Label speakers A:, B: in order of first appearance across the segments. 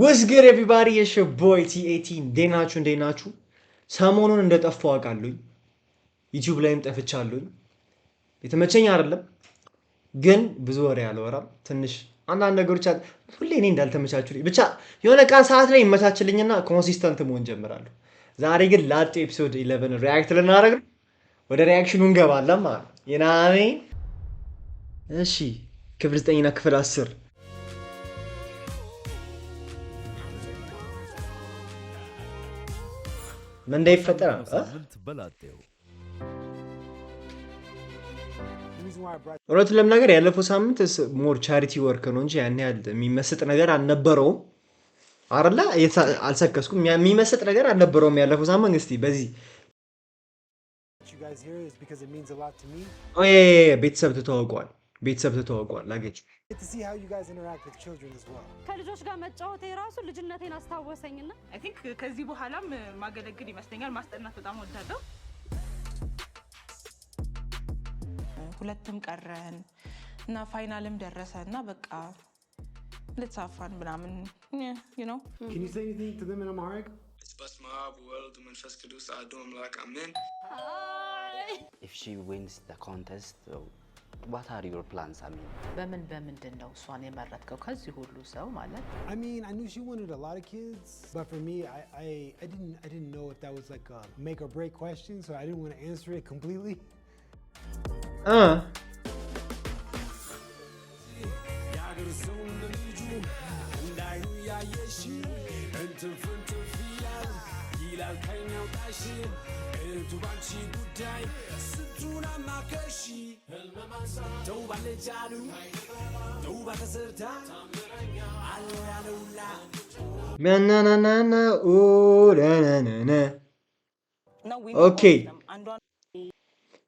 A: What's good everybody? It's your boy T18 እንዴት ናችሁ? ሰሞኑን እንደጠፋሁ አውቃለሁኝ። ዩቲዩብ ላይም ጠፍቻለሁኝ። የተመቸኝ አይደለም ግን ብዙ ወሬ አልወራም። ትንሽ አንዳንድ ነገሮች ሁሌ እኔ እንዳልተመቻቹልኝ ብቻ የሆነ ቀን ሰዓት ላይ ይመቻችልኝና ኮንሲስተንት መሆን ጀምራለሁ። ዛሬ ግን ላጤ ኤፒሶድ 11 ሪያክት ልናደርግ ነው። ወደ ሪያክሽኑ እንገባለን ማለት ነው። የናኔ እሺ ክፍል 9 እና ክፍል 10 ምን እንዳይፈጠር እውነቱን ለመናገር ያለፈው ሳምንት ሞር ቻሪቲ ወርክ ነው እንጂ ያን ያህል የሚመስጥ ነገር አልነበረውም። አይደለ አልሰከስኩም። የሚመስጥ ነገር አልነበረውም ያለፈው ሳምንት። እስቲ በዚህ ቤተሰብ ተተዋውቋል ላገጭ
B: ከልጆች ጋር መጫወት የራሱ ልጅነቴን አስታወሰኝና
C: አይ ቲንክ ከዚህ በኋላም ማገለግል ይመስለኛል። ማስጠናት በጣም ወዳለሁ። ሁለትም ቀረን እና ፋይናልም ደረሰ እና በቃ ልትሳፋን ምናምን you know.
D: Can you say anything to them in Amharic?
E: If she wins the contest, what are your plans? I mean,
F: በምንድን ነው እሷን የመረጥከው ከዚህ ሁሉ ሰው ማለት?
D: I mean, I knew she wanted a lot of kids, but for me, I didn't know if that was like a make or break question, so I didn't want to answer it completely.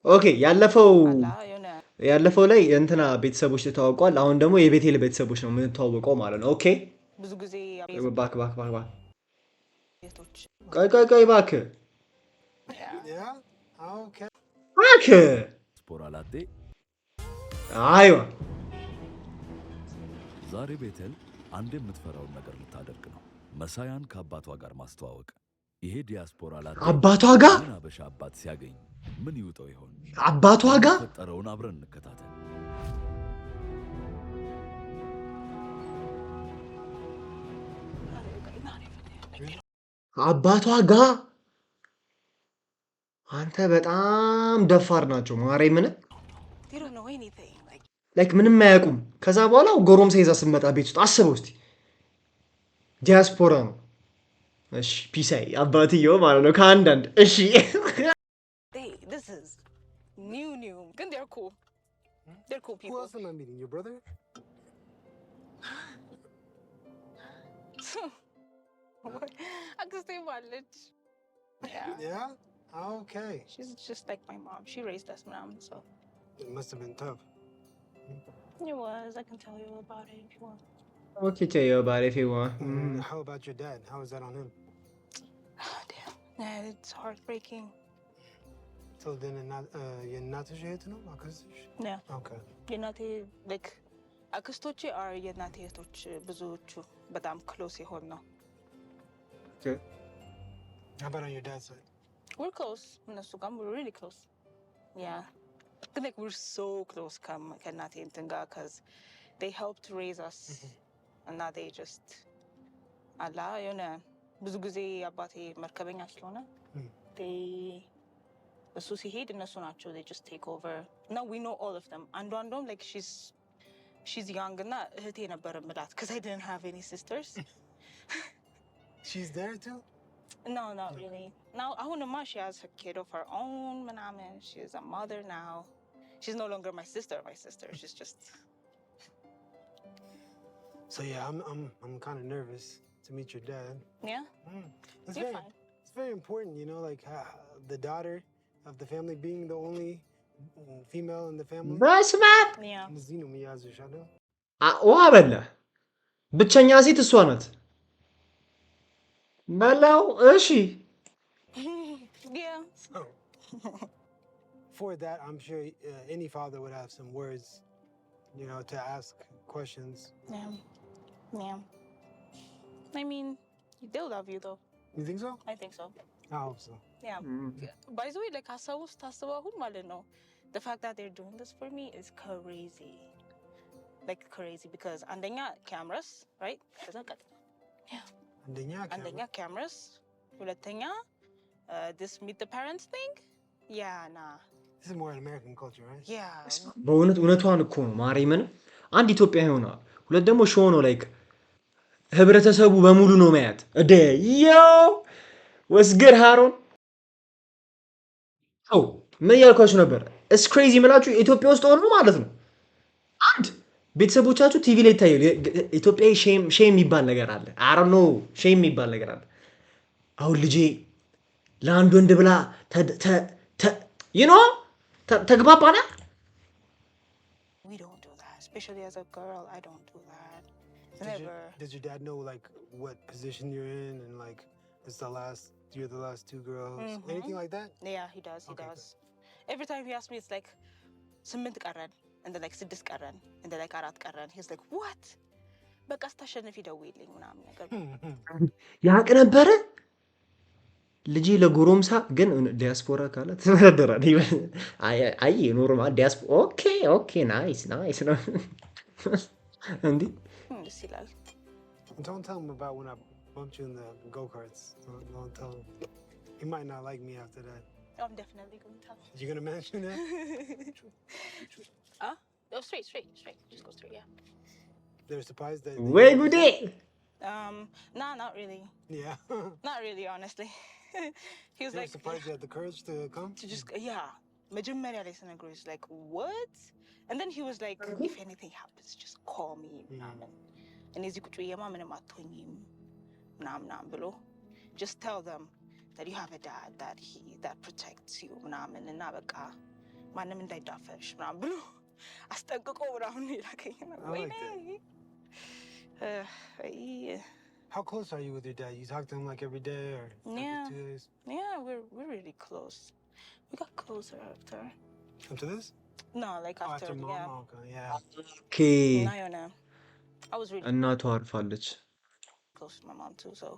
A: ኦኬ ያለፈው ላይ እንትና ቤተሰቦች ተዋውቋል። አሁን ደግሞ የቤቴል ቤተሰቦች ነው የምንተዋወቀው ማለት ነው። ኦኬ
C: ብዙ ጊዜ
A: ባክ ቆይ ባክ
G: ስፖራላቴ
A: አይዋ
G: ዛሬ ቤቴል አንድ የምትፈራውን ነገር ልታደርግ ነው። መሳያን ከአባቷ ጋር ማስተዋወቅ። ይሄ ዲያስፖራ ላቴ
A: አባቷ ጋር
G: አበሻ አባት ሲያገኝ ምን ይውጠው ይሆን?
A: አባቷ ጋር
G: ፈጠረውን አብረን እንከታተል።
A: አባቷ ጋር አንተ በጣም ደፋር ናቸው። ማሬ ምን ላይክ ምንም አያውቁም። ከዛ በኋላ ጎረምሳ ይዛ ስትመጣ ቤት ውስጥ አስበው እስቲ። ዲያስፖራ ነው። እሺ ፒሳይ አባትየው ማለት ነው ከአንዳንድ እሺ
C: this is new ግን they're cool people.
D: Who else am I meeting? Your brother?
C: አክስቴ ባለች
D: Yeah? Okay.
C: She's just like my mom. She raised us ምናምን so
D: It must have been tough.
C: it was. I can tell you about it if you want.
A: Okay, tell you about it if you want.
D: How about your dad? How is that on him?
C: Damn. Yeah, it's heartbreaking.
D: So then የእናትሽ እህት ነው አክስትሽ?
C: Yeah.
D: Okay.
C: የእናቴ like አክስቶቼ are የእናቴ እህቶች ብዙዎቹ በጣም close የሆን ነው።
A: Okay.
D: How about on your dad's side?
C: We're close. እነሱ ጋርም we're really close. Yeah. But like we're so close ከእናቴ እንትን ጋር because they helped raise us. እና they just አላ የሆነ ብዙ ጊዜ አባቴ መርከበኛ ስለሆነ they እሱ ሲሄድ እነሱ ናቸው they just take over. Now we know all of them. አንዷም like she's young እና እህቴ ነበር የምላት because I didn't have any sisters.
D: She's there too?
C: No, not really. Now ahunma she has a kid of her own ምናምን. She's a mother now. She's no longer my sister. She's just
D: So yeah, I'm kind of nervous to meet your dad.
C: Yeah. You're fine.
D: It's very important, you know, like the daughter of the family being the only female in the family.
A: በስመ አብ
C: Yeah.
D: እዚህ ነው የሚያዝሽ አይደል?
A: ውሃ በላ ብቸኛ ሴት እሷ ናት። በላው እሺ
C: Yeah.
D: Oh. For that, I'm sure any father would have some words, you know, to ask questions.
C: Yeah. Yeah. I mean, they'll love you though.
D: You think so?
C: I think so.
D: I hope so.
C: Yeah. By the way, like Asawus Tasawahun Malino, the fact that they're doing this for me is crazy. Like crazy because andanya cameras, right? Yeah. Andanya cameras. Hulatanya, this meet the parents thing. Yeah, nah.
D: This is more an American culture, right?
C: Yeah.
A: በእውነት እውነቷን እኮ ነው ማርያምን። አንድ ኢትዮጵያ ሆና ሁለት ደግሞ ሾ ነው ላይክ ህብረተሰቡ በሙሉ ነው ማያት እደ ያው ወስገር ሃሮን ምን ያልኳችሁ ነበር? እስ ክሬዚ ምላችሁ ኢትዮጵያ ውስጥ ሆኖ ማለት ነው አንድ ቤተሰቦቻችሁ ቲቪ ላይ ይታያሉ። ኢትዮጵያ ሼም የሚባል ነገር አለ። አይ ዶንት ኖ ሼም የሚባል ነገር አለ። አሁን ልጄ ለአንድ ወንድ ብላ ተግባባና
C: We don't do that, especially as a girl. I don't do that. Never.
D: Does your dad know like what position you're in and like you're the last two girls? Anything like that?
C: Yeah, he does. He
D: Okay,
C: does. Every time he asks me, it's like 8 ቀረን and then like 6 ቀረን and then like 4 ቀረን. He's like, what? በቃ ስታሸንፊ ደውይልኝ ምናምን ነገር
A: ያቅ ነበረ ልጄ ለጎሮምሳ ግን ዲያስፖራ ካለ ተወዳደራል። አይ ኖርማል ዲያስፖራ ኦኬ ናይስ ነው እንዴ
C: ደስ ይላል።
D: Don't tell him about when I bumped you in the go-karts. Don't tell him. He might not like me after that.
C: I'm definitely going to tell him.
D: You gonna mention that?
C: Oh, straight. Just go straight, yeah.
D: They're surprised that.
A: ወይ ጉዴ
C: Nah, not really.
D: Yeah.
C: Not really, honestly. He was
D: They're
C: like,
D: surprised you had the courage to come.
C: to just, yeah. መጀመሪያ ላይ ስነግረው is like, what? And then he was like, if anything happens, just call me ምናምን እኔ እዚህ ቁጭ ብዬማ ምንም አትሆኝም ምናምን ብሎ just tell them that you have a dad that protects you ምናምን እና በቃ ማንም እንዳይዳፈርሽ ምናምን ብሎ አስጠንቅቆ ምናምን ይላከኝ ወይኔ
D: How close are you with your dad? You talk to him like every day or
C: Yeah.
D: every 2 days?
C: Yeah, we're really close. We got closer after.
D: After this?
C: No, like
D: Oh,
C: after,
D: after mom?
C: yeah.
D: Oh, okay, yeah.
A: ኦኬ
C: Now you know. I was really
A: እናቷ አርፋለች።
C: close to my mom too, so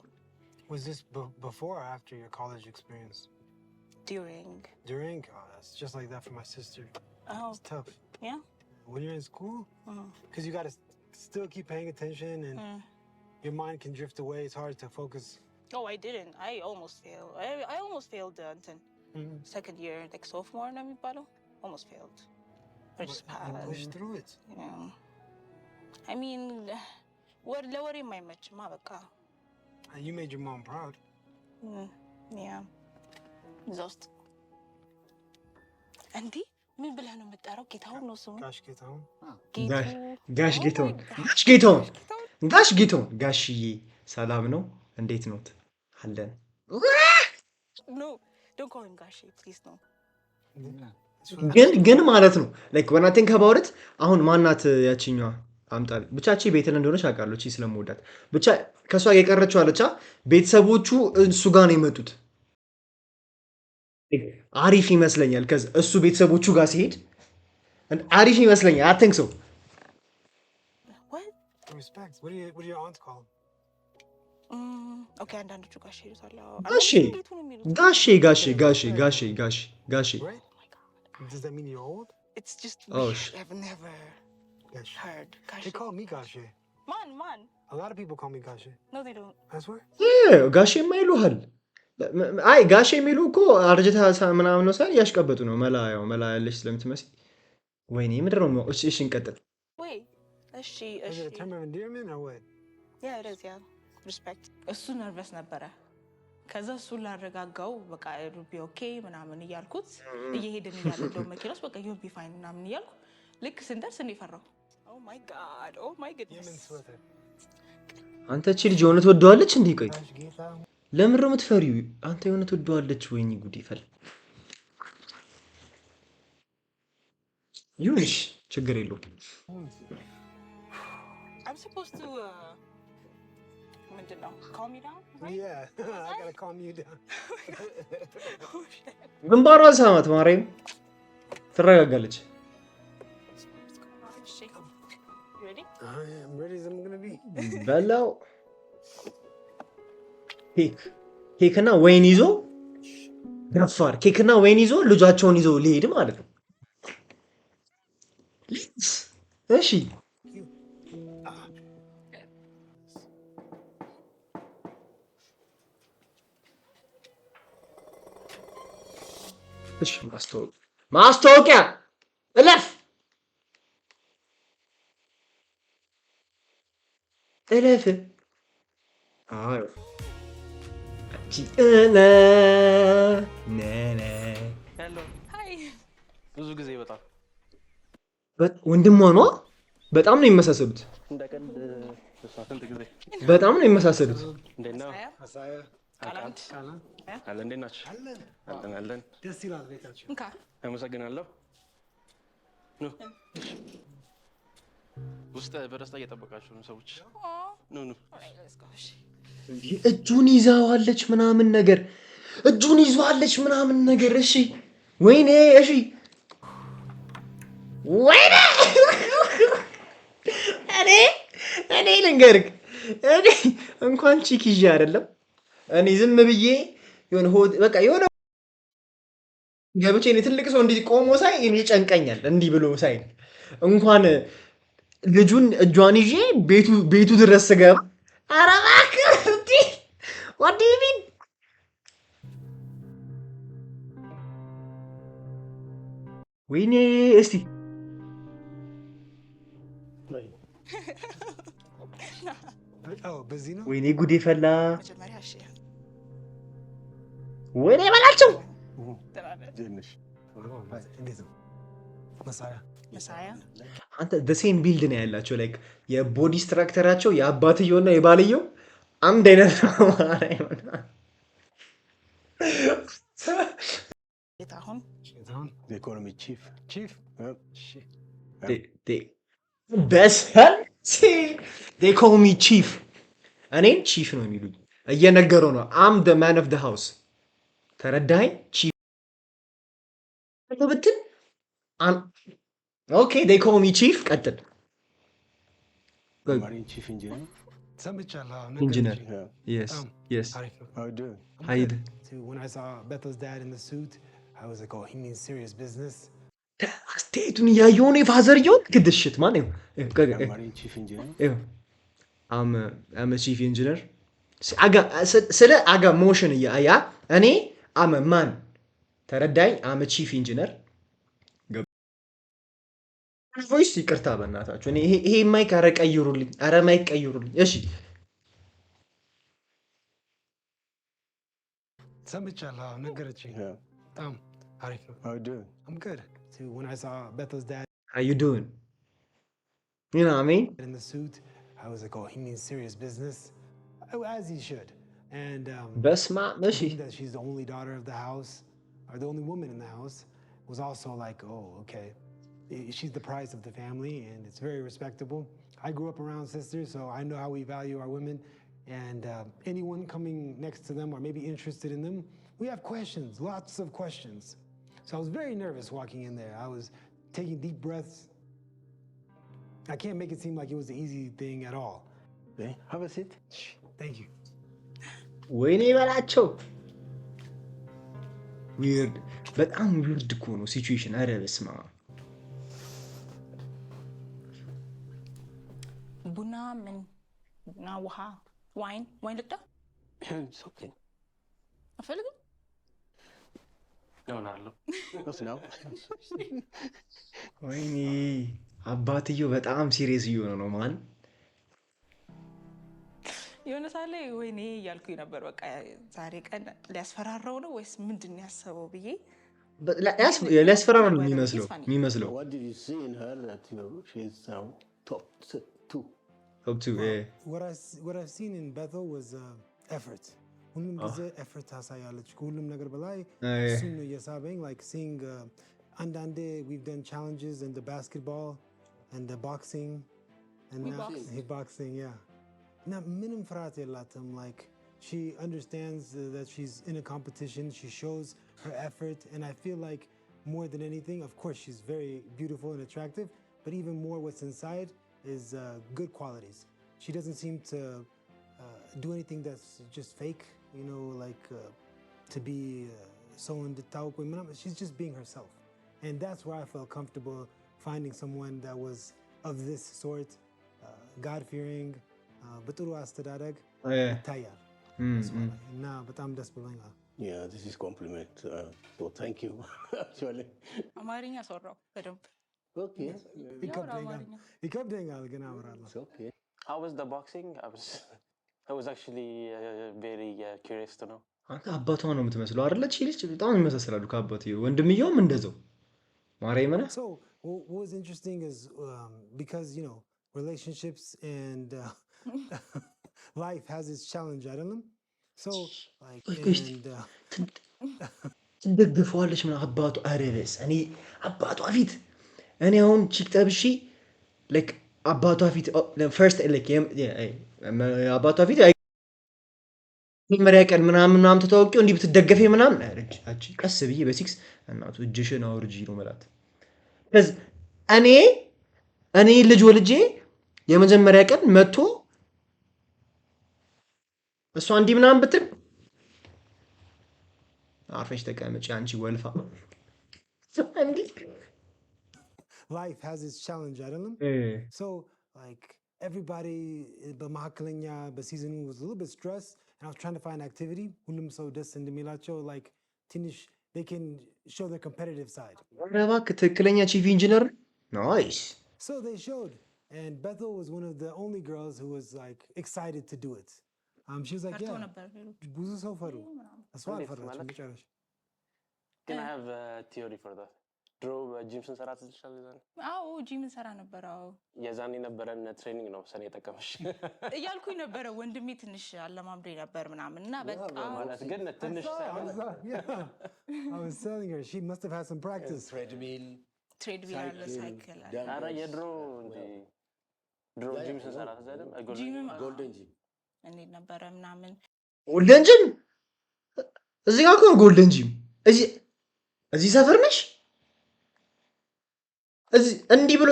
D: Was this before or after your college experience?
C: during.
D: During? Oh, that's just like that for my sister.
C: Oh,
D: It's tough.
C: yeah?
D: When you're in school,
C: Mm.
D: because you got to still keep paying attention and your mind can drift away. It's hard to focus.
C: Oh, I didn't. I almost failed. I almost failed until second year, like sophomore na mi palo. Almost failed. I just
D: But you
C: passed.
D: pushed through it.
C: Yeah. I mean, what lower in my match, mabaka.
D: And you made your mom proud.
C: Yeah. Exhaust. Andy, ምን ብለህ ነው የምጠራው? ጌታውን ነው ስሙ?
D: Gosh, get home.
A: ጋሽ
C: Oh
A: ጌታውን
C: my God.
A: ጋሽ ጌታውን ጋሽዬ ሰላም ነው እንዴት ኖት አለን
C: No, don't call him Gashi, please no.
A: ግን ማለት ነው ላይክ when I think about it አሁን ማናት ያቺኛዋ አምጣል ብቻ ቤተል እንደሆነች አውቃለሁ እቺ ስለምወዳት ብቻ ከሷ የቀረችው አለቻ ቤተሰቦቹ እሱ ጋር ነው የመጡት አሪፍ ይመስለኛል ከዛ እሱ ቤተሰቦቹ ጋር ሲሄድ አሪፍ ይመስለኛል I think so
C: What?
D: Respect. What do your aunts call him?
C: Okay, አንዳንዶቹ ጋሼ ይሉታል።
A: ጋሼ
C: እንዴት ነው የሚሉት?
A: ጋሼ
D: Right? Does that mean you're old?
C: It's just
A: Oh,
C: weird. I've never
D: Gosh.
C: heard
D: They
C: Gashi.
D: call me Gashe.
C: Man.
D: A lot of people call me Gashe.
C: No, they don't.
D: I swear.
A: ጋሼ የማይሉሃል አይ ጋሼ የሚሉ እኮ አርጅታ ምናምን ነው ሳይሆን እያሽቀበጡ ነው መላ ያለች ስለምትመስል ወይኔ ምንድን ነው እሺ እንቀጥል
C: Wait. እሺ
D: Is it a term of endearment or what?
C: Yeah, it is, yeah. Respect. እሱ ነርቨስ ነበረ። ከዛ እሱን ላረጋጋው በቃ ሩቢ ኦኬ ምናምን እያልኩት እየሄድን እያለለው መኪና ውስጥ በቃ ዩል ቢ ፋይን ምናምን እያልኩ ልክ ስንደርስ እኔ ፈራሁ። Oh my goodness.
D: Yemen sweater.
A: አንተ እቺ ልጅ የሆነ ትወደዋለች እንዴ ቆይ
D: Gosh, get out.
A: ለምን ነው የምትፈሪው አንተ የሆነ ትወደዋለች ወይኔ ጉድ ይፈል ይሁንሽ ችግር የለውም
C: I'm supposed to ምንድን ነው calm you down?
D: Yeah, I gotta calm you down.
A: ግንባሯ ሳማት ማርያም ትረጋጋለች
C: እሺ. You ready?
D: I'm ready as I'm gonna be.
A: በላው ኬክና ወይን ይዞ ደፋር ኬክና ወይን ይዞ ልጃቸውን ይዞ ሊሄድ ማለት ነው። እሺ እሺ ማስታወቂያ እለፍ እለፍ። አዎ
H: ብዙ ጊዜ በጣም
A: ወንድሟ ነው። በጣም ነው የሚመሳሰሉት።
H: እንደ ቀልድ ስንት ጊዜ
A: በጣም ነው የሚመሳሰሉት።
H: እንዴት ነው?
C: ቃላንድ
H: አለ እንዴት ናችሁ? አለን።
D: ደስ ይላል ቤታችሁ።
C: እንካ
H: አመሰግናለሁ። ኑ ውስጥ በደስታ እየጠበቃችሁ ነው ሰዎች። ኑ
A: እጁን ይዛዋለች ምናምን ነገር እጁን ይዟለች ምናምን ነገር። እሺ ወይኔ እሺ ወይኔ እኔ ልንገርህ እኔ እንኳን ቺክ ይዤ አይደለም እኔ ዝም ብዬ የሆነ በቃ የሆነ ገብቼ እኔ ትልቅ ሰው እንዲህ ቆሞ ሳይ እኔ ይጨንቀኛል። እንዲህ ብሎ ሳይ እንኳን ልጁን እጇን ይዤ ቤቱ ድረስ ስገባ ኧረ እባክህ እንዲህ what do you mean? ወይኔ እስቲ
D: በዚህ ነው
A: ወይኔ ጉዴ ፈላ።
C: መጀመሪያ እሺ
A: ወይኔ በላቸው።
D: እንዴት ነው
C: መሳያ
A: አንተ the same build ነው ያላቸው ላይክ የቦዲ ስትራክቸራቸው የአባትየውና የባልየው አንድ አይነት ነው።
C: የታሁን
D: ኢኮኖሚ ቺፍ
A: በሰል they call me chief እኔን ቺፍ ነው የሚሉኝ። እየነገረው ነው I'm the man of the house ተረዳኸኝ? ቺፍ ብትል ኦኬ they call me chief ቀጥል
D: ሰምቻለሁ።
A: ኢንጂነር yes ሀይድ
D: When I saw Bethel's dad in the suit, I was like, oh, he means serious business.
A: አስተያየቱን እያየሁ ነው የፋዘርየውን ግድሽት ማን አመ ቺፍ ኢንጂነር ስለ አጋ ሞሽን እያ እኔ አመ ማን ተረዳኝ። አመ ቺፍ ኢንጂነር ቮይስ ይቅርታ በእናታችሁ እኔ ይሄ ማይክ ኧረ ቀይሩልኝ፣ ኧረ ማይክ ቀይሩልኝ። እሺ
D: ሰምቻለሁ ነገረችኝ። በጣም አሪፍ ነው። I'm good. So when I saw Bethel's dad
A: how you doing? You know what I mean?
D: in the suit, I was like, oh, he means serious business, as he should. And
A: በስማ እሺ
D: thinking that she's the only daughter of the house, or the only woman in the house, was also like, oh, okay. She's the prize of the family, and it's very respectable. I grew up around sisters, so I know how we value our women. And anyone coming next to them or maybe interested in them, we have questions, lots of questions. So I was very nervous walking in there. I was taking deep breaths. I can't make it seem like it was the easy thing at all.
I: Okay, have a seat.
D: Thank you.
A: ወይኔ በላቸው። ዊርድ በጣም ዊርድ እኮ ነው ሲቹዌሽን። ኧረ በስመ አብ
C: ቡና ምን ቡና ውሃ ዋይን ልቅዳ
I: It's okay.
C: አፈልግም
H: ይሆናለሁ።
I: Not now.
A: ወይኔ አባትየው በጣም ሲሪየስ እየሆነ ነው ማን
C: የሆነ ሳለ ወይኔ እያልኩኝ ነበር። በቃ ዛሬ ቀን ሊያስፈራራው ነው ወይስ ምንድን ነው ያሰበው ብዬ
A: ሊያስፈራራ ነው የሚመስለው።
I: What did you see in her that she's top two?
A: Top two, yeah.
D: What I've seen in Bethel was effort. ሁሉም ጊዜ effort ታሳያለች ከሁሉም ነገር በላይ እሱን ነው እየሳበኝ like seeing አንዳንዴ we've done challenges in the basketball and the boxing and boxing, yeah. Now ምንም ፍርሃት የላትም like she understands that she's in a competition. She shows her effort, and I feel like more than anything, of course she's very beautiful and attractive, but even more what's inside is good qualities. She doesn't seem to do anything that's just fake, you know, like to be someone to talk with. She's just being herself. And that's where I felt comfortable finding someone that was of this sort, God-fearing, በጥሩ አስተዳደግ ይታያል። እና በጣም ደስ ብሎኛል።
I: Yeah, this is compliment. So thank you. Actually.
C: አማርኛ ሰራው በደንብ
I: Okay.
D: ይከብደኛል ግን አወራለሁ።
I: It's okay.
H: How was the boxing? I was actually very curious to know.
A: አንተ አባቷ ነው የምትመስለው አይደለ? እቺ ልጅ በጣም ይመሳሰላሉ ከአባትየው። ወንድምየውም እንደዛው ማርያምን።
D: So what was interesting is because you know relationships and life has its challenge አይደለም? So like and
A: ትደግፈዋለች ምን አባቱ አረበስ እኔ አባቷ ፊት እኔ አሁን ቺክ ጠብሺ like አባቷ ፊት first like አባቷ ፊት መጀመሪያ ቀን ምናምን ተታወቂው እንዲህ ብትደገፈ ምናምን አቺ ቀስ ብዬ በሲክስ እናቱ እጅሽን አውርጂ ነው ማለት ከዛ እኔ ልጅ ወልጄ የመጀመሪያ ቀን መጥቶ እሷ እንዲህ ምናምን ብትል አርፈሽ ተቀመጪ አንቺ ወልፋ
D: life has its challenge አይደለም? So like everybody በመካከለኛ በሲዝኑ was a little bit stressed and I was trying to find activity ሁሉም ሰው ደስ እንደሚላቸው like ትንሽ they can show their competitive side.
A: እባክህ ትክክለኛ ቺፍ ኢንጂነር ናይስ.
D: So they showed and Bethel was one of the only girls who was like excited to do it. She was like yeah ብዙ ሰው ፈሩ እሷ አልፈራችም መጨረሻ
H: Can I have a theory for that? ድሮ ጂም ስንሰራ ትችላለህ?
C: አዎ ጂም እንሰራ ነበር። አዎ
H: የዛኔ ነበረን ትሬኒንግ ነው ሰኔ የጠቀመሽ
C: እያልኩኝ ነበረ። ወንድሜ ትንሽ አለማምደኝ ነበር ምናምን እና በቃ
H: ማለት ግን ትንሽ ሳይሆን
D: I was telling her she must have had some practice.
C: ትሬድሚል አለ ሳይክል አለ።
H: ኧረ የድሮ ድሮ ጂም ስንሰራ ትዘለም
C: ጂም
I: ጎልደን ጂም
C: እንዴት ነበረ ምናምን
A: ጎልደን ጂም እዚህ ጋር እኮ ጎልደን ጂም እዚህ ሰፈር ነሽ? እዚህ እንዲህ ብሎ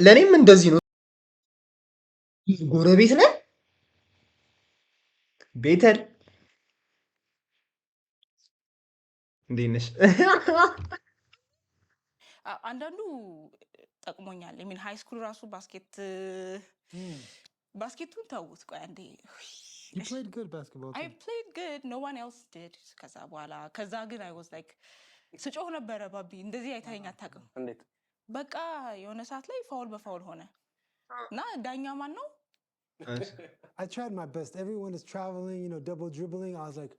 A: ለኔም እንደዚህ ነው። ጎረቤት ነን። ቤተል እንዴት ነሽ?
C: አንዳንዱ ጠቅሞኛል። ሚን ሃይ ስኩል ራሱ ባስኬቱን ተውት። ቆይ አንዴ
D: You played good basketball too.
C: I played good. No one else did. ከዛ ግን I was like ስጮህ ነበረ ባቢ እንደዚህ አይታየኝ አታውቅም።
H: እንዴት
C: በቃ የሆነ ሰዓት ላይ ፋውል በፋውል ሆነ እና ዳኛ ማን ነው?
D: I tried my best. Everyone is traveling, you know, double dribbling. I was like,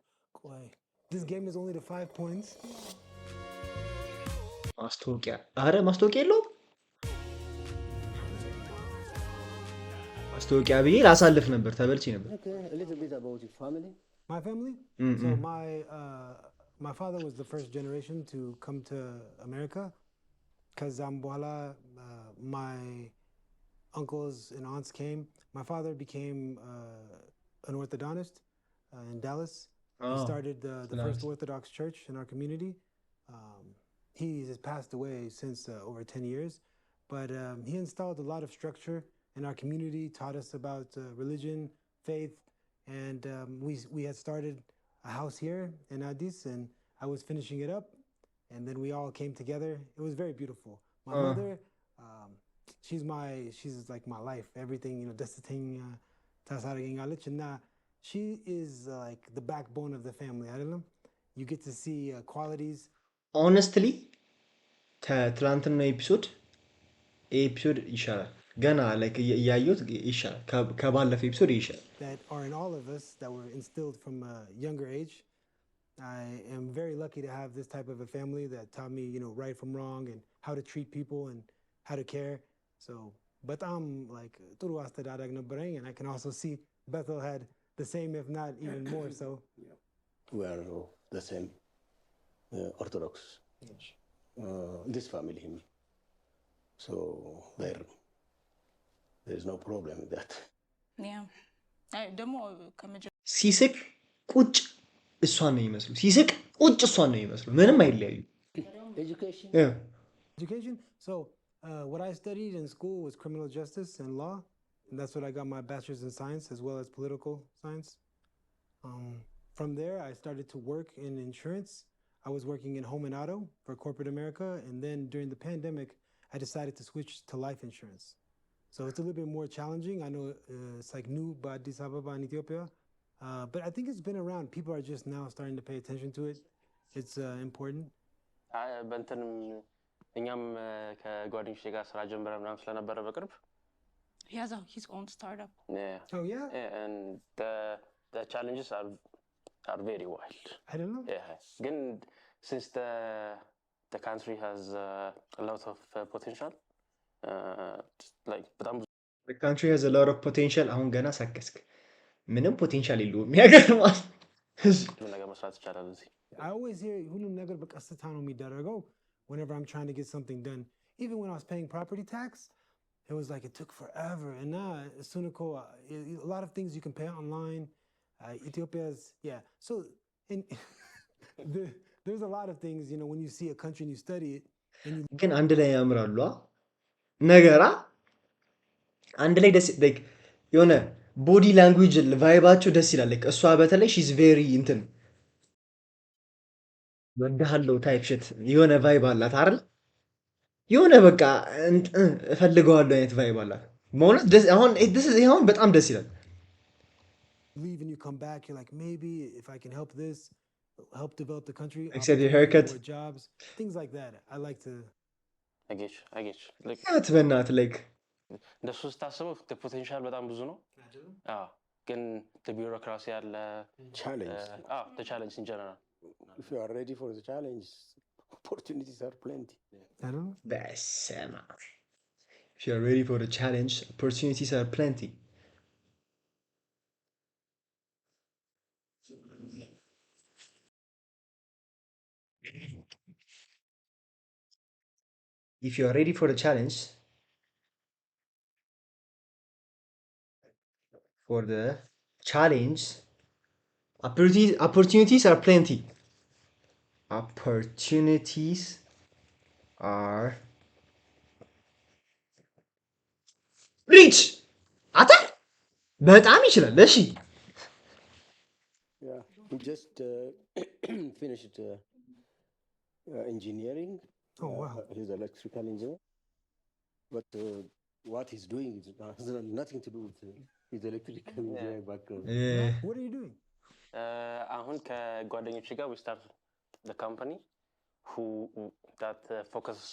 D: boy, this game is only to 5 points.
A: ማስታወቂያ የለውም። ማስታወቂያ ብዬ ላሳልፍ ነበር ተበልቼ ነበር።
I: Okay, a little bit about your family.
D: My family? So my father was the first generation to come to America. ከዛም በኋላ my uncles and aunts came. My father became an orthodontist in Dallas. He started the first Orthodox church in our community. He has passed away since over 10 years, but he installed a lot of structure in our community, taught us about religion, faith, and we had started a house here in Addis, and I was finishing it up, and then we all came together. It was very beautiful. My mother, she's like my life, everything, you know, and she is like the backbone of the family. I don't know. You get to see qualities.
A: Honestly, ትላንትና ኤፒሶድ ይሻላል። ገና like ያዩት ይሻላል ከባለፈው ኤፒሶድ ይሻላል።
D: That are in all of us that were instilled from a younger age. I am very lucky to have this type of a family that taught me, you know, right from wrong and how to treat people and how to care. So, but I'm like ጥሩ አስተዳደግ ነበረኝ, and I can also see Bethel had the same, if not even more so.
I: We are the same Orthodox. This family, him. So there's no problem with that.
C: Yeah. ደግሞ
A: ሲስቅ ቁጭ እሷን ነው የሚመስሉ። ሲስቅ ቁጭ እሷን ነው የሚመስሉ። ምንም አይለያዩ።
I: Education?
D: Education? So what I studied in school was criminal justice and law. and that's what I got my bachelor's in science as well as political science. From there, I started to work in insurance. I was working in home and auto for corporate America, and then during the pandemic, I decided to switch to life insurance. So it's a little bit more challenging. I know it's like new by Addis Ababa in Ethiopia, but I think it's been around. People are just now starting to pay attention to it. It's important.
H: በእንትንም እኛም ከጓደኞቼ ጋር ስራ ጀምረን ምናምን ስለነበረ በቅርብ
C: He has his own startup.
H: Yeah.
D: Oh yeah?
H: Yeah, and the challenges are very wild.
D: I don't know.
H: Yeah. Again, since the country has a lot of potential, like በጣም
A: the country has a lot of potential. አሁን ገና ሳከስክ ምንም ፖቴንሻል የለውም ያገርማል።
H: ነገር መስራት ይቻላል እዚህ
D: I always hear ሁሉም ነገር በቀስታ ነው የሚደረገው whenever I'm trying to get something done. Even when I was paying property tax, it was like it took forever. And now, a lot of things you can pay online. Ethiopia's, yeah. So there's a lot of things, you know, when you see a country and you study it.
A: ግን አንድ ላይ ያምራሉ ነገራ አንድ ላይ ደስ like የሆነ ቦዲ ላንጉዌጅ ቫይባቸው ደስ ይላል። like እሷ በተለይ she's very እንትን ወዳለው ታይፕ ሽት የሆነ ቫይብ አላት አይደል? የሆነ በቃ እፈልገዋለሁ አይነት ቫይብ አላት። ማለት አሁን በጣም ደስ ይላል።
D: Leave and you come back, you're like, maybe if I can help this, help develop the country.
A: Except your haircut.
D: More jobs, things like that. I like to.
H: I get you. Like.
A: በእናትህ like.
H: እንደሱ ስታስበው ፖቴንሻል በጣም ብዙ ነው። ግን ቢሮክራሲ አለ።
I: Challenge.
H: The challenge in general.
I: If you are ready for the challenge, opportunities are plenty.
D: I don't know.
A: በስመ አብ. If you are ready for the challenge, opportunities are plenty. If you are ready for the challenge, opportunities are plenty. Opportunities are rich. አታ በጣም ይችላል። እሺ
I: Yeah, he just finished engineering.
D: Oh wow.
I: He's an electrical engineer. But what he's doing has nothing to do with his electrical engineering background.
D: What are you doing?
H: አሁን ከጓደኞቼ ጋር we start the company that focuses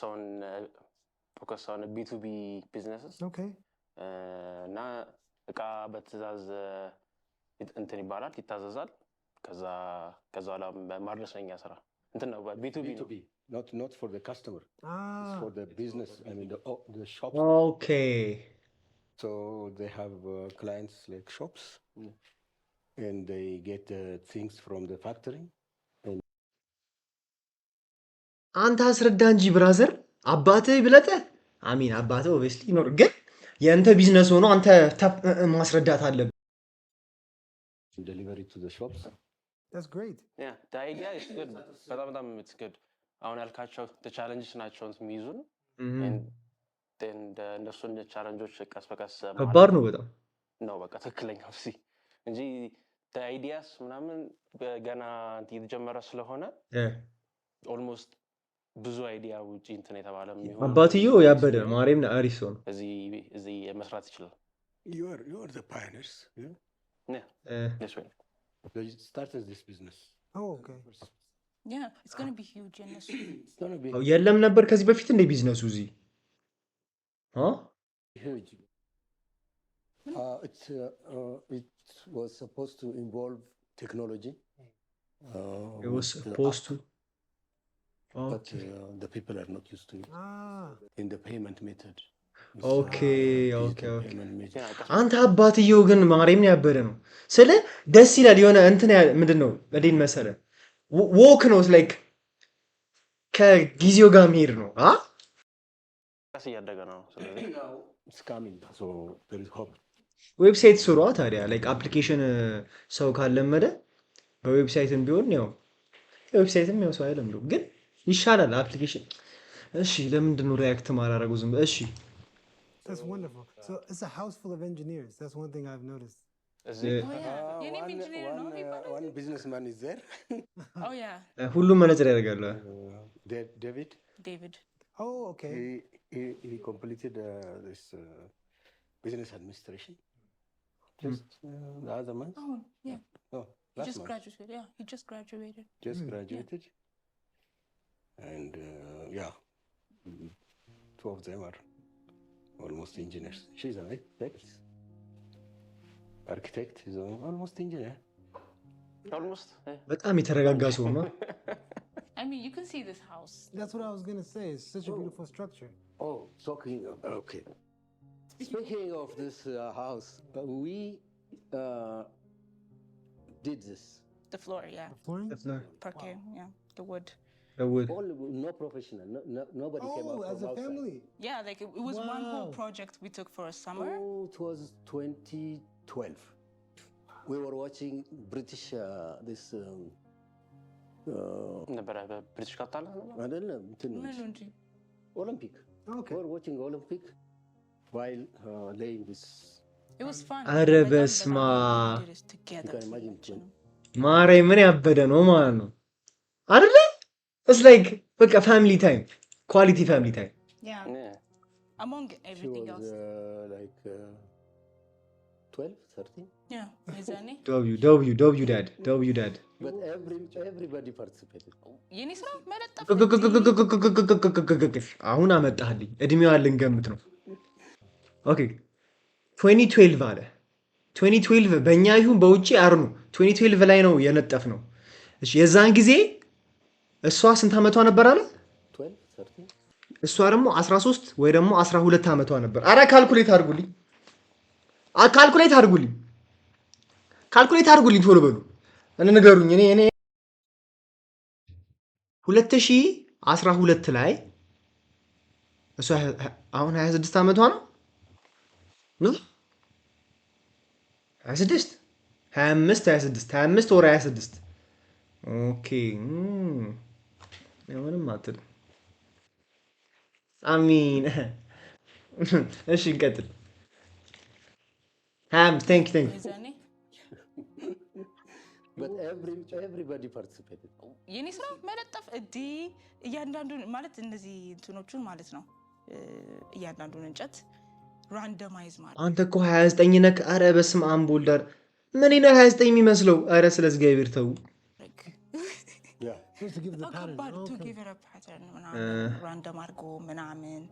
H: on B2B businesses.
D: Okay.
H: እና እቃ በትዕዛዝ እንትን ይባላል ይታዘዛል። ከዛ በኋላ ማድረሰኛ ስራ እንትን ነው B2B ነው።
I: Not for the customer. It's for the business. I mean the shops.
A: Okay.
I: So they have clients like shops, and they get things from the factory.
A: አንተ አስረዳ እንጂ ብራዘር አባትህ ብለጠህ አሚን አባትህ ኦብቪየስሊ ኖር ግን የአንተ ቢዝነስ ሆኖ አንተ ማስረዳት አለብህ።
I: Delivery to the shops.
D: That's great.
H: Yeah, the idea is good. በጣም it's good. አሁን ያልካቸው challenges ናቸው የሚይዙን እነሱን ቻለንጆች ቀስ በቀስ
A: ከባድ ነው በጣም
H: ነው በቃ ትክክለኛው እሺ እንጂ አይዲያስ ምናምን ገና የተጀመረ ስለሆነ ኦልሞስት ብዙ አይዲያ ውጪ እንትን የተባለ የሚሆን
A: አባትየው ያበደ ማርያም አሪፍ ሰው ነው።
H: እዚህ መስራት ይችላል።
I: You are the pioneers.
H: Yeah. This way.
I: They started this business.
D: Oh, okay.
C: Yeah, it's going to be huge in this.
I: It's going to be
A: የለም ነበር ከዚህ በፊት እንደ ቢዝነሱ እዚህ
I: huge. It was supposed to involve technology.
A: It was supposed to.
I: But the people are not used to it. In the payment method.
A: Okay. አንተ አባትየው ግን ማርያምን ያበደ ነው ስለ ደስ ይላል የሆነ እንትን ምንድን ነው እንዴት መሰለህ ዎክ ነው ላይክ ከጊዜው ጋር መሄድ ነው
H: ቀስ እያደገ ነው ስለዚህ
I: it's coming so there is hope.
A: ዌብሳይት ስሯ ታዲያ ላይክ አፕሊኬሽን ሰው ካለመደ በዌብሳይትም ቢሆን ያው ዌብሳይትም ያው ሰው አይለምደው ግን ይሻላል አፕሊኬሽን። እሺ ለምንድን ነው ሪያክት ማላረጉ ዝም እሺ
D: That's wonderful. So it's a house full of engineers. That's one thing I've noticed.
I: One businessman is there.
C: Oh yeah.
A: ሁሉም መነጽር ያደርጋሉ
I: David.
D: Oh, okay.
I: He completed this business administration just the other month.
C: Oh yeah.
I: Oh,
C: He
I: last
C: just
I: month.
C: graduated. Yeah, he just graduated.
I: Graduated. And yeah, two of them are almost engineers. She's an architect. He's almost engineer.
H: Almost.
A: በጣም የተረጋጋ ሰው ነው
C: I mean, you can see this house.
D: That's what I was gonna say. It's such a beautiful structure.
I: Oh, okay. Speaking of this house, we did this.
C: The floor, yeah.
D: The flooring?
C: Parquet, yeah. The wood.
I: No professional. Nobody came out
D: Oh,
I: from
D: as a
I: outside.
D: family.
C: Yeah, like it was one whole
D: Wow.
C: project we took for a summer.
I: Oh, it was 2012. We were watching British this
H: ነበረ በብሪቲሽ ካፕታል
I: አይደለም እንትን Olympic.
D: Okay.
I: We were watching Olympic while laying this.
C: It was fun.
A: ኧረ በስመ
C: We
A: አብ
C: did it together.
I: You can imagine it.
A: ማርያም ምን ያበደ ነው ማለት ነው አይደለ it's like በቃ family time quality family time
C: Yeah. Among
I: She
C: everything
I: was
C: else.
I: like 12, 13.
C: Yeah. Mizani.
A: W dad
I: But everybody participated.
C: Yeni sıra መለጠፍ
A: አሁን አመጣህልኝ እድሜዋን ልንገምት ነው ኦኬ 2012 አለ 2012 በእኛ ይሁን በውጪ አርኑ 2012 ላይ ነው የነጠፍ ነው እሺ የዛን ጊዜ እሷ ስንት አመቷ ነበር አለ
I: 12, 13.
A: እሷ ደግሞ 13 ወይ ደግሞ 12 አመቷ ነበር አረ ካልኩሌት አድርጉልኝ ቶሎ በሉ እንንገሩኝ እኔ 2012 ላይ እሷ አሁን 26 አመቷ ነው 26 25 ወር 26 ኦኬ ምንም አትል አሚን እሺ እንቀጥል thank you
C: Mizani.
I: But everybody participated.
C: የኔ ስራ መለጠፍ እያንዳንዱን ማለት እነዚህ እንትኖቹን ማለት ነው እያንዳንዱን እንጨት ራንደማይዝ ማለት
A: አንተ እኮ 29 ነክ አረ በስመ አብ ወልዳር ምን ነው 29 የሚመስለው አረ ስለዚህ ጋር ተው
I: Yeah.
D: Just to give the pattern.
C: ከባድ to
D: Okay.
C: give it a pattern ምናምን ራንደም አድርጎ ምናምን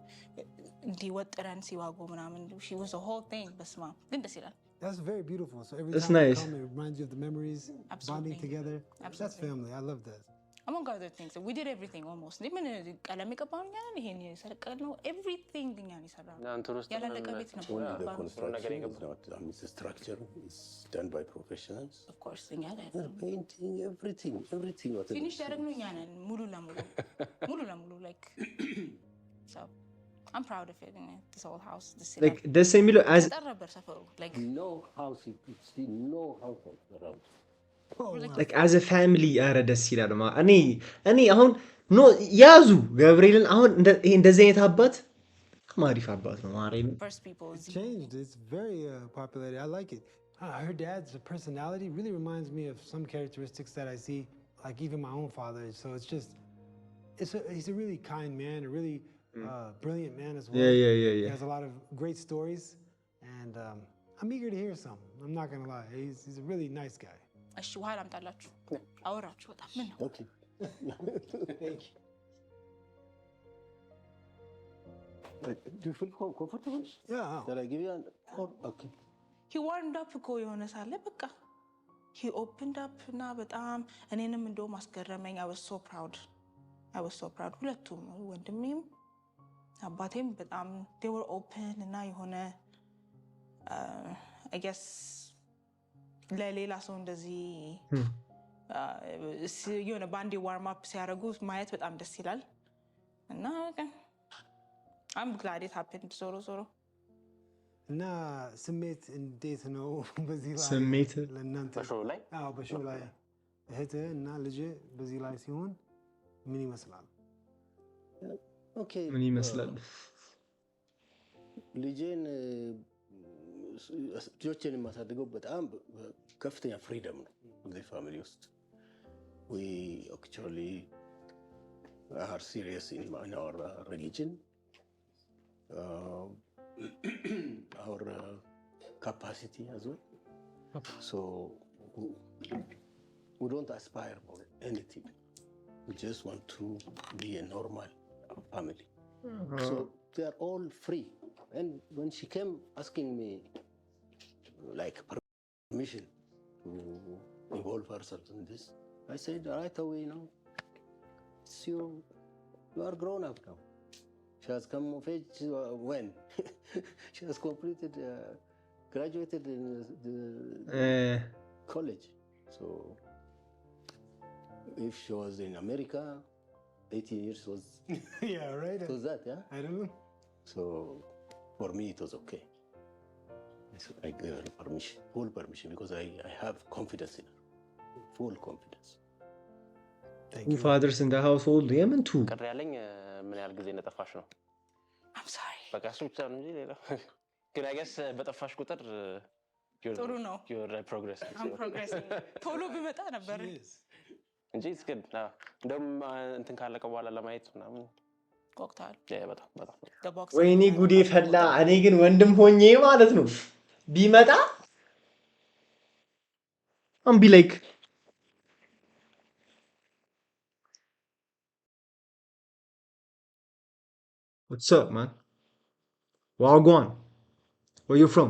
C: እንዲወጥረን ሲዋጉ ምናምን she was a whole thing በስማ ግን ደስ ይላል
D: That's very beautiful. So every
A: That's
D: time
A: nice.
D: you come, it reminds you of the memories,
C: Absolutely.
D: bonding together. That's
C: Absolutely.
D: family. I love that.
C: among other things we did everything almost ምን ቀለም የቀባው እኛ ነን ይሄን የሰረቀል ነው everything እኛ ነን የሰራነው
H: እናንተ ውስጥ
C: ያላለቀ ቤት ነበር
I: Only the
C: ባንክ
I: construction is not, the structure is done by professionals.
C: of course እኛ ነን
I: Painting, everything. What it
C: ፊኒሽ
I: is.
C: ያደረግነው እኛ ነን ሙሉ ለሙሉ like so I'm proud of it this whole house this
A: like ደስ የሚለው as
C: ነበር ሰፈሩ like
I: No house, you could see no house around.
A: like as a family አረ ደስ ይላል እኔ አሁን ኖ ያዙ ገብርኤልን አሁን እንደዚህ አይነት አባት ማሪፍ አባት ነው ማሪም
C: first people
D: It's changed. It's very popular. I like it. Her dad's personality really reminds me of some characteristics that I see, like even my own father. So it's just, he's a really kind man, a really brilliant man as well.
A: Yeah.
D: He has a lot of great stories, and I'm eager to hear some. I'm not gonna lie. He's a really nice guy.
C: እሺ ውሃ ላምጣላችሁ አወራችሁ በጣም ምን ነው
I: Okay.
D: Thank you.
I: Do you feel comfortable?
D: Yeah.
I: Shall I give you an? Oh, okay.
C: he warmed up እኮ የሆነ ሳለ በቃ he opened up እና በጣም እኔንም እንደውም አስገረመኝ I was so proud ሁለቱም ወንድሜም አባቴም በጣም they were open እና የሆነ I guess ለሌላ ሰው እንደዚህ የሆነ ባንዴ ዋርም አፕ ሲያደርጉ ማየት በጣም ደስ ይላል እና I'm glad it happened ዞሮ
D: እና ስሜት እንዴት ነው በዚህ ላይ
A: ስሜት
D: ለእናንተ?
H: በሾው ላይ
D: አዎ በሾው ላይ እህትህ እና ልጅህ በዚህ ላይ ሲሆን ምን ይመስላል?
I: Okay.
A: ምን ይመስላል
I: ልጄን ልጆችን የማሳድገው በጣም ከፍተኛ ፍሪደም ነው እዚህ ፋሚሊ ውስጥ we actually are serious in our religion our capacity as well so we don't aspire for anything we just want to be a normal family so they are all free and when she came asking me like permission to involve herself in this I said right away no it's you are grown up now she has come of age when she has completed graduated in the college so if she was in America 18 years was
D: yeah right
I: was that yeah
D: I don't know
I: so for me it was okay so I gave her permission full permission because I have confidence in her full confidence
A: two fathers in the household የምን ቱ
H: ቅር ያለኝ ምን ያህል ጊዜ እንደጠፋሽ ነው
C: I'm sorry
H: በቃ እሱ ብቻ ነው እንጂ ሌላ ግን I guess በጠፋሽ ቁጥር
C: ጥሩ ነው
H: you're progressing
C: I'm progressing ቶሎ ብመጣ ነበር
H: እንጂ it's good እንደውም እንትን ካለቀ በኋላ ለማየት ምናምን
C: ቆቅታል
H: በጣም
A: ወይኔ ጉዴ ፈላ እኔ ግን ወንድም ሆኜ ማለት ነው ቢመጣ I'm be like what's up man wagwan where you from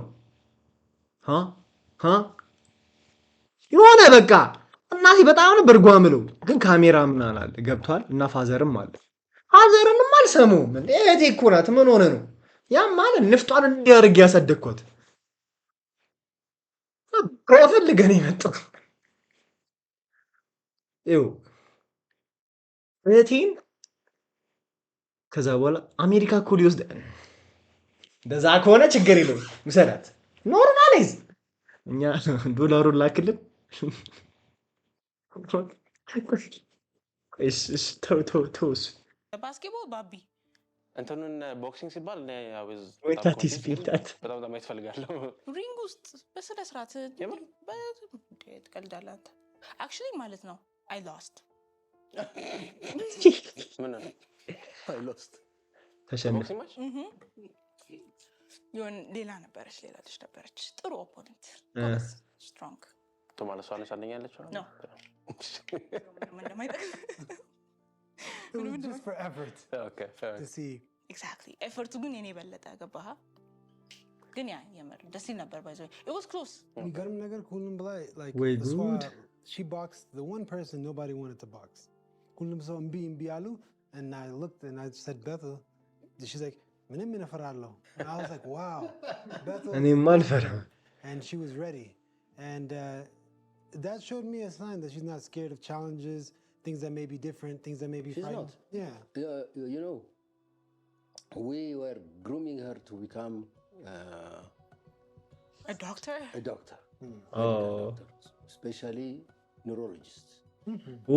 A: የሆነ በቃ እናቴ በጣም ነበር ጓምለው ግን ካሜራ ምን አላለ ገብቷል እና ፋዘርም አለ ፋዘርንም አልሰማውም እንዴ እቴ እኮ ናት ምን ሆነ ነው ያም ማለት ንፍጧን እንዲያርግ ያሳደግኳት ከፈልገን ይመጣው ይው እቴን ከዛ በኋላ አሜሪካ እኮ ሊወስድ በዛ ከሆነ ችግር የለውም ውሰዳት ኖርማላይዝ እኛ ዶላሩን ላክልን እሺ ተው
C: ባስኬትቦል ባቢ
H: እንትኑን ቦክሲንግ ሲባል እኔ አውዝ
A: ወጣቲስ ቢልታት
H: በጣም ማየት ፈልጋለሁ
C: ሪንግ ውስጥ በስነ ስርዓት ትቀልዳለህ አንተ actually ማለት ነው I lost
H: ምን
I: I lost
A: ተሸነፈ
C: ይሁን ሌላ ነበረች ሌላ ልጅ ነበረች ጥሩ ኦፖነንት ስትሮንግ
H: ቶማስ ዋለስ አንደኛ ያለችው
C: ነው
D: it was just for effort
H: okay fair
D: to see
C: exactly effort ግን የኔ በለጠ ገባህ ግን ያ የመር ደስ ይል ነበር ባይዘው it was close
D: የሚገርም ነገር ሁሉም በላይ like
A: Way good.
D: she boxed the one person nobody wanted to box ሁሉም ሰው እምቢ አሉ and I looked and I said Bethel she's like ምንም እፈራለሁ and I was like wow Bethel
A: እኔም አልፈራም
D: and she was ready and that showed me a sign that she's not scared of challenges things that may be different things that may be
I: she's
D: frightened.
I: not you know we were grooming her to become
C: a doctor
I: especially neurologist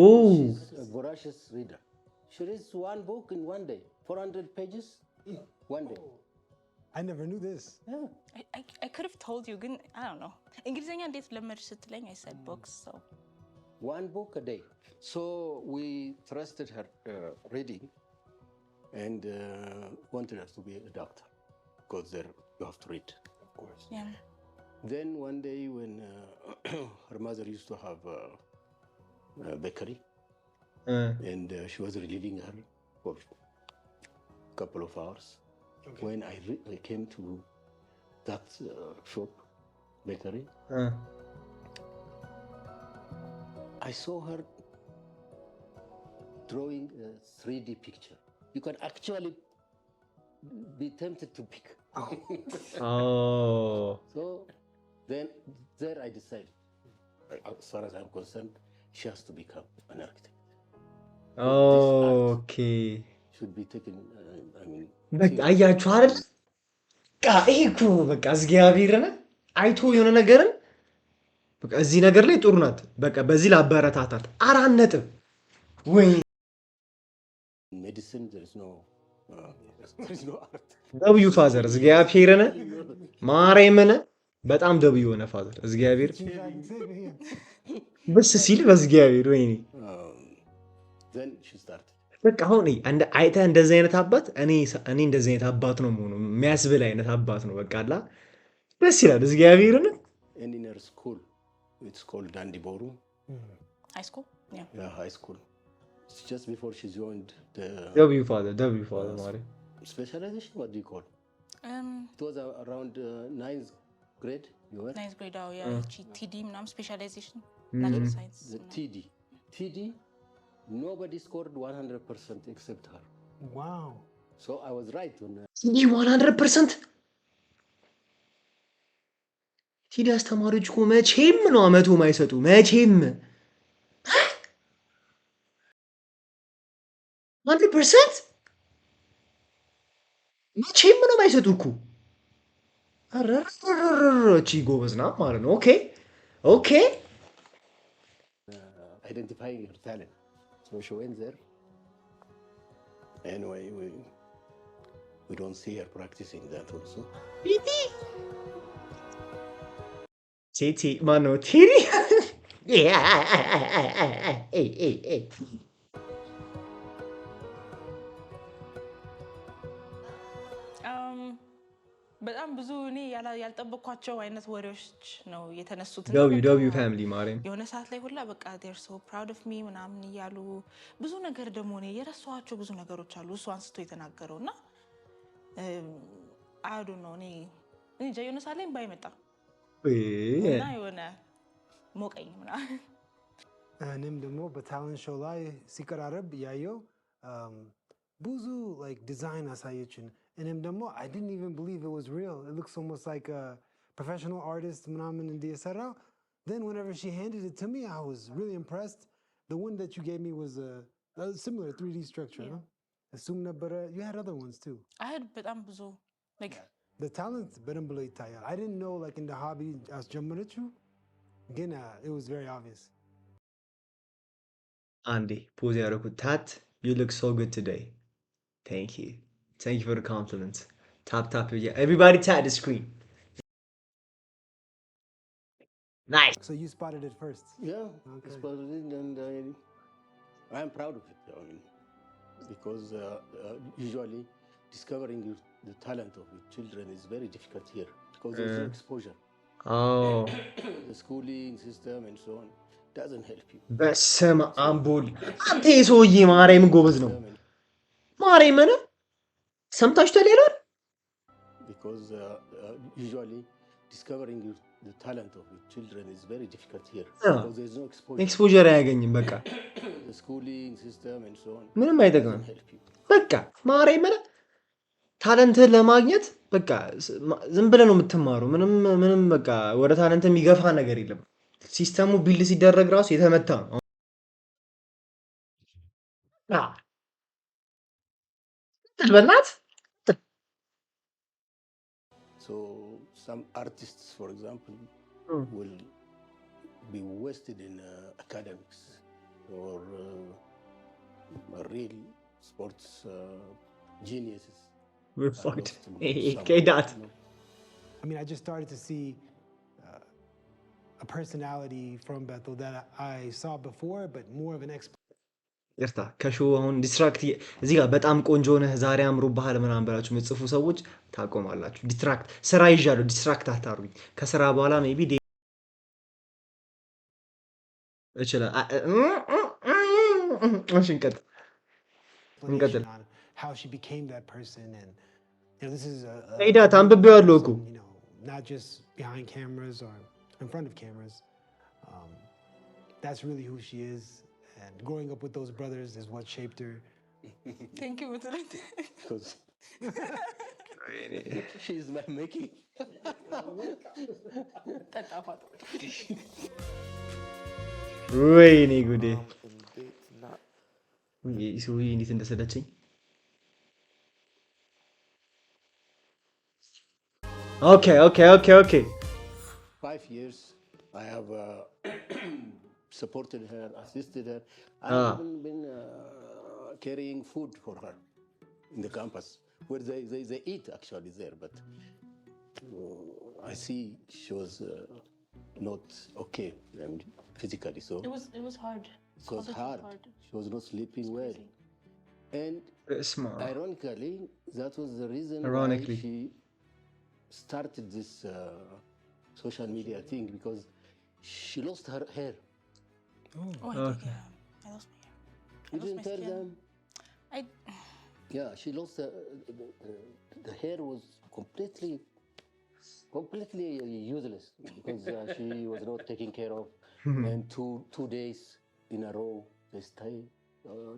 A: oh
I: she's a voracious reader she reads one book in one day 400 pages one day
D: I never knew this
C: I could have told you ግን I don't know እንግሊዘኛ እንዴት ለመድሽ ስትለኝ I said books so
I: one book a day so we trusted her reading and wanted her to be a doctor because there you have to read of course
C: yeah
I: then one day when her mother used to have a bakery and she was relieving her for a couple of hours when I came to that shop bakery I saw her drawing a 3D picture you can actually be tempted to pick
A: oh
I: so then there I decided as far as I'm concerned she has to become an architect
A: okay
I: should be taken I mean
A: በቃ አያችሁ አይደል ይሄ እኮ በቃ እግዚአብሔርን አይቶ የሆነ ነገርን በቃ እዚህ ነገር ላይ ጥሩ ናት በቃ በዚህ ላበረታታት 4 ነጥብ ወይ
I: medicine there is no There is no art.
A: ደብዩ ፋዘር እግዚአብሔርን ማርያምን በጣም ደብዩ የሆነ ፋዘር እግዚአብሔር በስ ሲል በእግዚአብሔር ወይኔ
I: Then she started.
A: በቃ አሁን አይተህ እንደዚህ አይነት አባት እኔ እንደዚህ አይነት አባት ነው መሆኑ የሚያስብል አይነት አባት ነው። በቃ አላ ደስ ይላል እግዚአብሔርን።
I: And in her school, it's called Dandiboru.
C: High school? Yeah.
I: Yeah, high school. It's just before she joined the
A: ደብዩ ፋዘር ማርያም
I: specialization. What do you call? It was around 9th grade. You were
C: 9th grade. Oh yeah. TD, specialization, natural science.
I: the TD. Nobody scored 100% except her.
D: Wow.
I: So I was right on.
A: TD 100%. TD አስተማሪዎች እኮ መቼም ነው አመቱ ማይሰጡ መቼም 100% መቼም ነው ማይሰጡ እኮ አረረረረቺ ጎበዝ ናት ማለት ነው። ኦኬ
I: Identifying her talent. So she went there. Anyway, we don't see her practicing that also.
A: ቴቴ ማነው ቴሪ
C: በጣም ብዙ እኔ ያልጠበቅኳቸው አይነት ወሬዎች ነው የተነሱት።
A: ደብዩ ፋሚሊ ማርያም
C: የሆነ ሰዓት ላይ ሁላ በቃ they're so proud of me ምናምን እያሉ ብዙ ነገር ደግሞ እኔ የረሳኋቸው ብዙ ነገሮች አሉ እሱ አንስቶ የተናገረው እና I don't know እኔ እንጃ የሆነ ሰዓት ላይ ባይመጣ እና የሆነ ሞቀኝ ምናምን
D: እኔም ደግሞ በታለንት ሾው ላይ ሲቀራረብ ያየው ብዙ like design አሳየችን እኔም ደግሞ I didn't even believe it was real. It looks almost like a professional artist ምናምን እንደሰራው. Then whenever she handed it to me, I was really impressed. The one that you gave me was a similar 3D structure, no? Assume ነበረ. You had other ones too.
C: I had በጣም ብዙ like
D: the talent በደንብ ላይ ይታያል. I didn't know like in the hobby አስጀመረችው ግን it was very obvious.
A: Andy, pose ያደረኩት ታት you look so good today. Thank you for the compliments. Tap yeah. Everybody tap the screen. Nice.
D: So you spotted it first?
I: Yeah,
D: okay.
I: I spotted it and I'm proud of it. I mean, because usually discovering the talent of your children is very difficult here because there's no exposure.
A: Oh.
I: The schooling system and so on doesn't help you.
A: በስመ አብ ቦል አንተ የሰውዬ ማርያምን ጎበዝ ነው ማርያምን ሰምታችኋል ያለው
I: because usually discovering the talent of your children is very difficult here because there's no
A: exposure አያገኝም በቃ
I: the schooling system and so on
A: ምንም አይጠቅምም በቃ ማርያምን ታለንት ለማግኘት በቃ ዝም ብለህ ነው የምትማሩ ምንም በቃ ወደ ታለንት የሚገፋ ነገር የለም ሲስተሙ ቢልድ ሲደረግ ራሱ የተመታ ነው በእናት
I: so some artists for example will be wasted in academics or real sports geniuses
A: we're fucked okay that
D: I mean I just started to see a personality from Bethel that I saw before but more of an expert
A: ይርታ ከሾው አሁን ዲስትራክት እዚህ ጋር በጣም ቆንጆ ነህ ዛሬ አምሮብሃል ምናምን ብላችሁ የምትጽፉ ሰዎች ታቆማላችሁ ዲስትራክት ስራ ይዣለሁ ዲስትራክት አታሩኝ ከስራ በኋላ ሜቢ እችላል እሺ እንቀጥል
D: how she became that person and this is
A: ሄዳ ታንብቤዋለሁ እኮ
D: not just behind cameras or in front of cameras that's really who she is and growing up with those brothers is what shaped her.
C: Thank you
I: because she's my making
A: ወይኔ ጉዴ ሰውዬ እንዴት እንደሰለቸኝ okay
I: 5 years I have supported her, assisted her. I've even been carrying food for her in the campus where they eat actually there, but I see she was not okay, I mean, physically. So
C: It was hard.
I: it was hard. She was not sleeping well. And
A: Smart.
I: ironically, that was the reason
A: Ironically.
I: why she started this social media thing, because she lost her hair.
C: Oh, I did, yeah. I lost my hair.
I: You didn't tell them?
C: I
I: Yeah, she lost the hair was completely useless because she was not taken care of. And two days in a row, they stay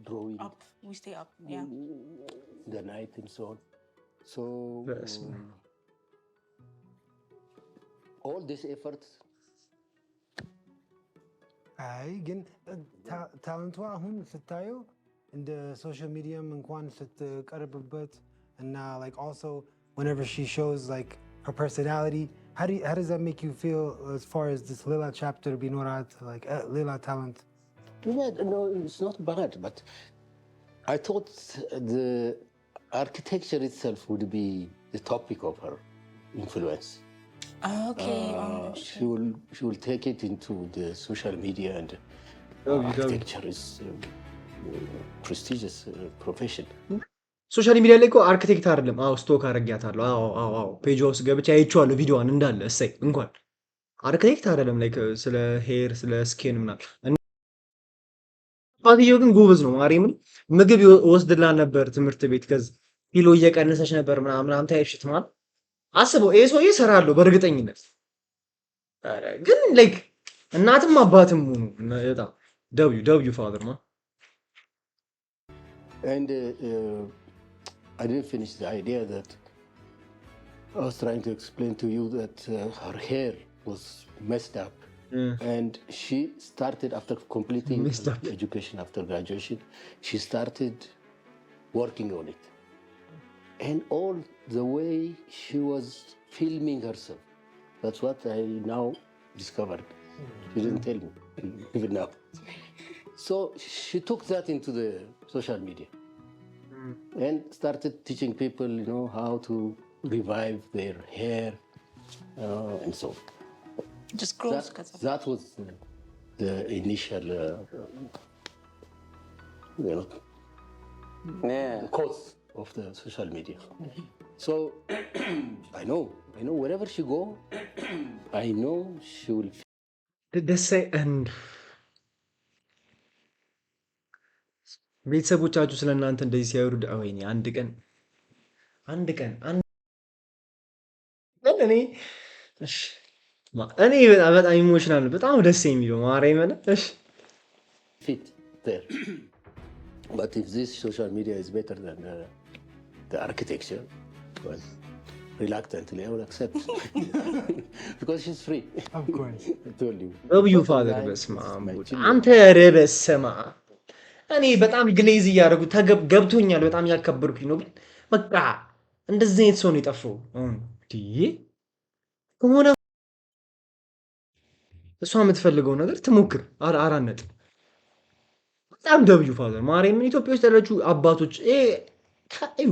I: drawing
C: up. We stay up. Yeah.
I: the night and so on. So all these efforts.
D: አይ ግን ታለንቷ አሁን ስታየው እንደ ሶሻል ሚዲያም እንኳን ስትቀርብበት እና like also whenever she shows like her personality, how does that make you feel as far as this ሌላ chapter ቢኖራት like ሌላ talent?
I: Yeah, no, it's not bad, but I thought the architecture itself would be the topic of her influence.
C: Okay.
I: She will take it into the social media, and architecture is prestigious profession.
A: ሶሻል ሚዲያ ላይ እኮ አርክቴክት አይደለም። አዎ ስቶክ አረጋታለሁ። አዎ ፔጅ ውስጥ ገብቼ አይቼዋለሁ ቪዲዮዋን እንዳለ። እሰይ እንኳን አርክቴክት አይደለም ላይክ ስለ ሄር ስለ ስኪን ምናምን። አባትየው ግን ጎበዝ ነው። ማርያምን ምግብ ወስድላን ነበር ትምህርት ቤት ከዛ ኪሎ እየቀነሰች ነበር ምናምን ታይሽት ማለት አስበው። ይሄ ሰውዬ እሰራለሁ በእርግጠኝነት። ግን ላይክ እናትም አባትም ሆኑ በጣም ደብዩ ፋዘር ማ
I: And I didn't finish the idea that I was trying to explain to you that her hair was messed up. And she started, after completing education, after graduation, she started working on it. And all the way she was filming herself. That's what I now discovered. She didn't tell me, even now. So she took that into the social media and started teaching people, how to revive their hair and so on.
C: Just grows.
I: That was the initial, cause of the social media. So I know wherever she go, I know she will.
A: Did they say and ቤተሰቦቻችሁ ስለ እናንተ እንደዚህ ሲያወሩ ወይኔ አንድ ቀን እኔ በጣም ኢሞሽናል በጣም ደስ የሚለው ማርያምን እሺ
I: fit there. But if this social media is better than the architecture, well, reluctantly I will accept because she's free.
D: Of course.
I: I told you.
A: በብዩ ፋዘር በስመ አብ አንተ ኧረ በስመ አብ እኔ በጣም ግሌዝ እያደረጉ ገብቶኛል። በጣም እያከበርኩኝ ነው። ግን በቃ እንደዚህ አይነት ሰው ነው የጠፋው። ከሆነ እሷ የምትፈልገው ነገር ትሞክር። አራት ነጥብ። በጣም ደብዩ ፋዘር ማርያምን ኢትዮጵያ ውስጥ ያላችሁ አባቶች እዩ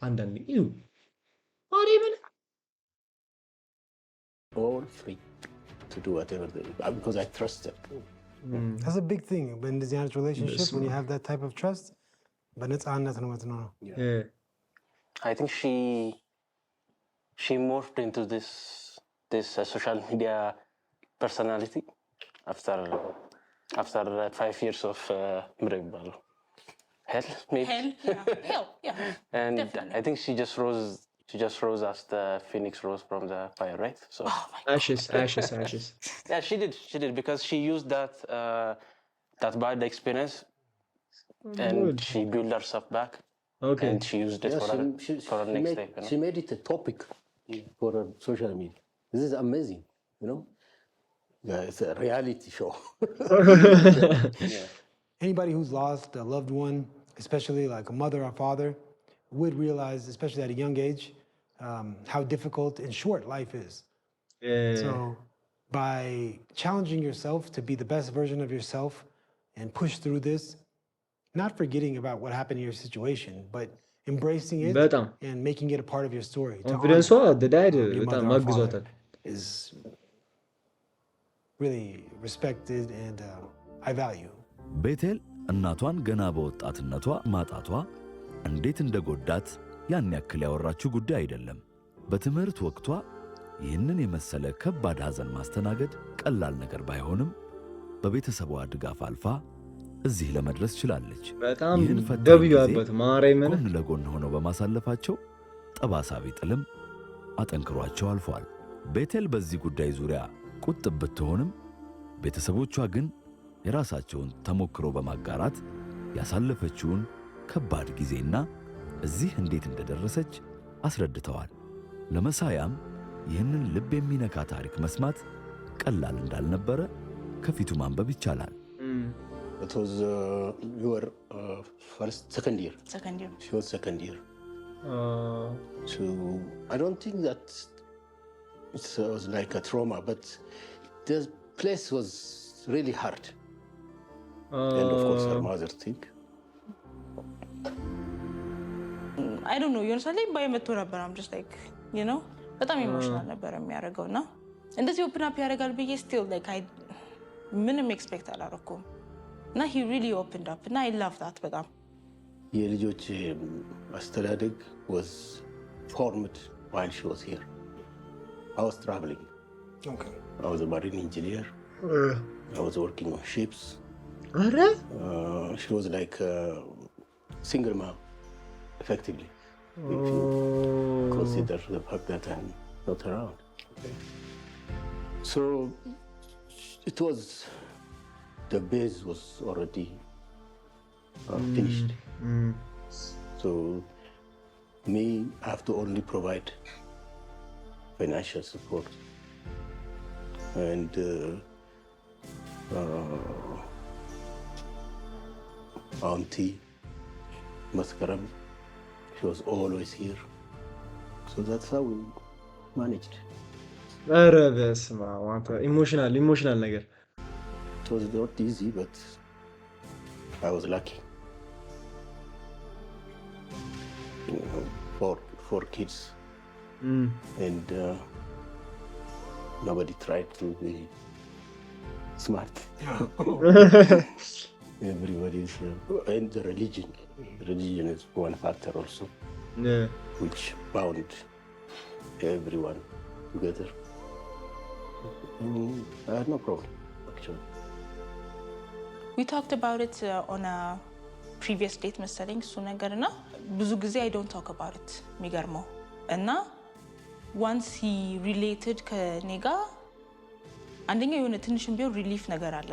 A: አንዳንዴ እዩ ማርያምን
I: all free to do whatever they because I trust them.
D: That's a big thing in this relationship when you have that type of trust. But it's no.
A: Yeah.
H: I think she morphed into this social media personality after 5 years of hell, maybe.
C: Hell, yeah.
H: And
C: definitely.
H: I think she just rose as the phoenix rose from the fire, right? So
A: ashes.
H: yeah, she did because she used that bad experience and she built herself back.
A: Okay.
H: And she used it for her next step.
I: She made it a topic for her social media. This is amazing, Yeah, it's a reality show.
H: Yeah.
D: Anybody who's lost a loved one, especially like a mother or father, would realize, especially at a young age, how difficult and short life is.
A: Yeah.
D: So by challenging yourself to be the best version of yourself and push through this, not forgetting about what happened in your situation, but embracing it
A: በጣም
D: and making it a part of your story.
A: ኮንፊደንሷ the dad በጣም ማግዟታል
D: is really respected and I value.
G: ቤቴል እናቷን ገና በወጣትነቷ ማጣቷ እንዴት እንደጎዳት ያን ያክል ያወራችው ጉዳይ አይደለም። በትምህርት ወቅቷ ይህንን የመሰለ ከባድ ሐዘን ማስተናገድ ቀላል ነገር ባይሆንም በቤተሰቧ ድጋፍ አልፋ እዚህ ለመድረስ ችላለች።
A: በጣም ደብዩአበት ማርያምን
G: ጎን ለጎን ሆነው በማሳለፋቸው ጠባሳ ቢጥልም አጠንክሯቸው አልፏል። ቤቴል በዚህ ጉዳይ ዙሪያ ቁጥብ ብትሆንም ቤተሰቦቿ ግን የራሳቸውን ተሞክሮ በማጋራት ያሳለፈችውን ከባድ ጊዜና እዚህ እንዴት እንደደረሰች አስረድተዋል። ለመሳያም ይህንን ልብ የሚነካ ታሪክ መስማት ቀላል እንዳልነበረ ከፊቱ ማንበብ ይቻላል።
I: It was your second year.
C: Second year.
I: She was second year. So I don't think that it was like a trauma, but the place was really hard. And of course her mother think.
C: I don't know, you know, by መጥቶ ነበር I'm just like, you know, በጣም ኢሞሽናል ነበር የሚያደርገውና እንደዚህ open up ያደርጋል ብዬ still like I ምንም expect አላደረኩም እና he really opened up and I love that በጣም
I: የልጆች አስተዳደግ was formed while she was here. I was traveling.
D: Okay.
I: I was a marine engineer. I was working on ships. She was like a single mom, effectively, if you consider the fact that I'm not around.
D: Okay.
I: So it was, the base was already finished. So me, I have to only provide financial support. And auntie Maskaram, she was always here. So that's how we managed.
A: Emotional ነገር.
I: It was not easy, but I was lucky. You know, four kids. And nobody tried to be smart. Everybody's and the religion. Religion is one factor also, which bound everyone together. I had no problem, actually.
C: We talked about it on a previous date መሰለኝ እሱ ነገርና ብዙ ጊዜ I don't talk about it የሚገርመው እና once he related ከኔ ጋር አንደኛ የሆነ ትንሽም ቢሆን ሪሊፍ ነገር አለ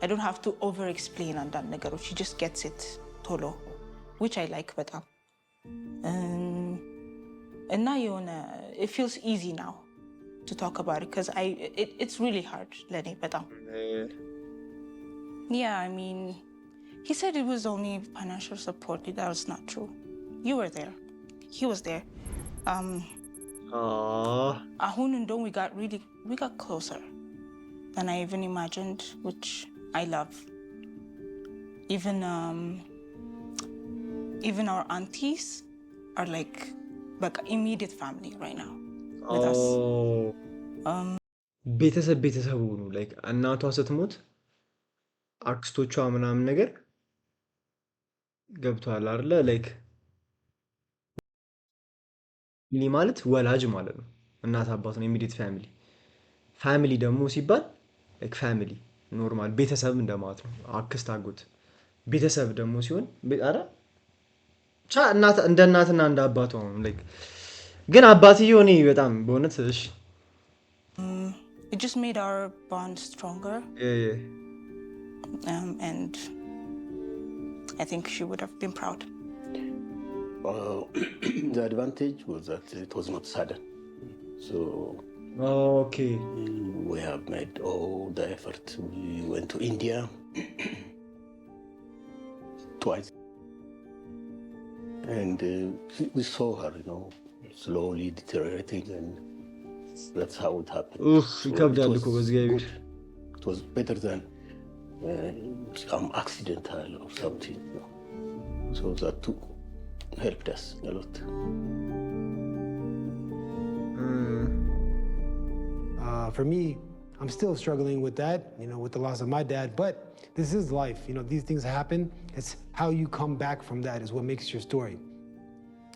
C: I don't have to over explain አንዳንድ ነገሮች he just gets it ቶሎ which I like በጣም እና የሆነ it feels easy now to talk about it because it's really hard ለኔ በጣም yeah I mean he said it was only financial support that was not true you were there he was there ahun and we got closer than I even imagined, which I love. Even our aunties are like immediate family right now with us.
A: ቤተሰብ ሆኑ like እናቷ ስትሞት አክስቶቿ ምናምን ነገር ገብቷል አይደለ like ሊ ማለት ወላጅ ማለት ነው እናት አባት ነው immediate family ደግሞ ሲባል like family ኖርማል ቤተሰብ እንደማለት ነው አክስት አጎት ቤተሰብ ደግሞ ሲሆን አረ እናት እንደ እናትና እንደ አባቷ ነው like ግን አባትየው እኔ በጣም በእውነት እሺ
C: it just made our bond stronger and I think she would have been proud.
I: The advantage was that it was not sudden, so
A: okay
I: we have made all the effort. We went to India twice and we saw her, you know, slowly deteriorating and that's how it happened. It was better than some accidental or something, you know. So that too helped us a lot.
D: For me, I'm still struggling with that, you know, with the loss of my dad, but this is life. You know, these things happen. It's how you come back from that is what makes your story.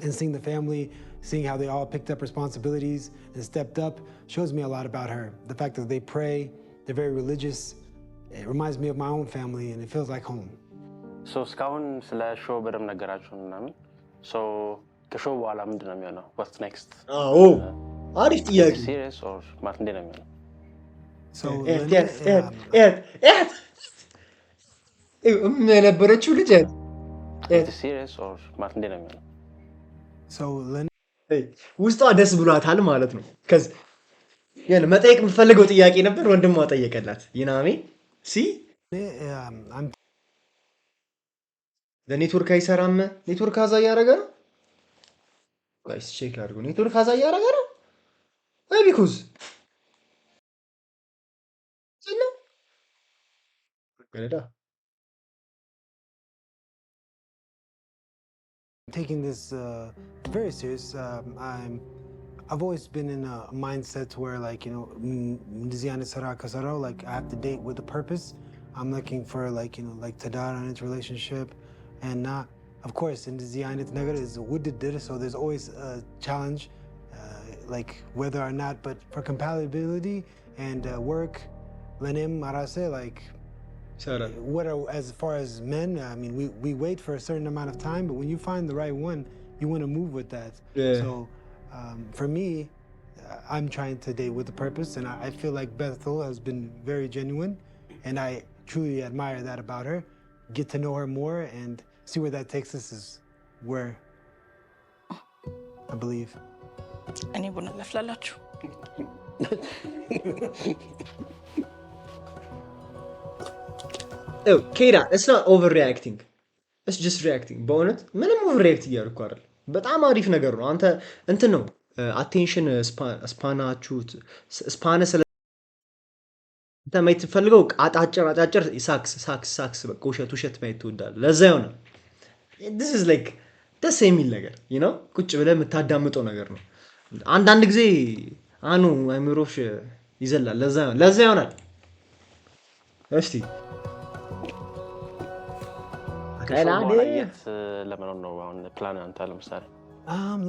D: And seeing the family, seeing how they all picked up responsibilities and stepped up shows me a lot about her. The fact that they pray, they're very religious, it reminds me of my own family and it feels like home.
H: So እስካሁን ስለ ሾው በደምብ ነገራችሁን ምናምን ሶ ከሾው በኋላ ምንድን ነው የሚሆነው? What's next?
A: አዎ አሪፍ ጥያቄ።
H: ሲሪየስ ኦር ማለት እንዴት ነው የሚሆነው?
D: So
A: የነበረችው ልጅ
H: ሲሪየስ ኦር ማለት እንዴት ነው የሚሆነው?
A: ውስጧ ደስ ብሏታል ማለት ነው። ከዚ መጠየቅ የምትፈልገው ጥያቄ ነበር፣ ወንድሟ ጠየቀላት። ይናሜ ለኔትወርክ አይሰራም። ኔትወርክ አዛ እያደረገ ነው። ጋይስ ቼክ አድርጉ። ኔትወርክ አዛ እያደረገ ነው ወይ ቢኮዝ
D: taking this very serious. I've always been in a mindset where, like, you know, like I have to date with a purpose. I'm looking for, like, you know, like Tadar and its relationship, and not, of course, in the Ziyanit Nagar is wooded, so there's always a challenge, like whether or not, but for compatibility and work, Lenim Marase, like. What are, as far as men, I mean, we wait for a certain amount of time, but when you find the right one, you want to move with that.
A: Yeah.
D: So for me, I'm trying to date with a purpose, and I feel like Bethel has been very genuine, and I truly admire that about her. Get to know her more and see where that takes us is where I believe.
C: Anyone left Lalachu?
A: Oh, Keira, it's not overreacting. It's just reacting. በእውነት ምንም ኦቨርሪያክት እያደረኩ አይደል። በጣም አሪፍ ነገር ነው። አንተ እንትን ነው አቴንሽን ስፓናችሁ ስፓነ ስለ አንተ ማየት ትፈልገው አጫጭር ሳክስ በቃ ውሸት ማየት ትወዳለህ። ለዛ ይሆናል this is like ደስ የሚል ነገር you know ቁጭ ብለህ የምታዳምጠው ነገር ነው። አንዳንድ ጊዜ አይምሮሽ ይዘላል። ለዛ ይሆናል። እስቲ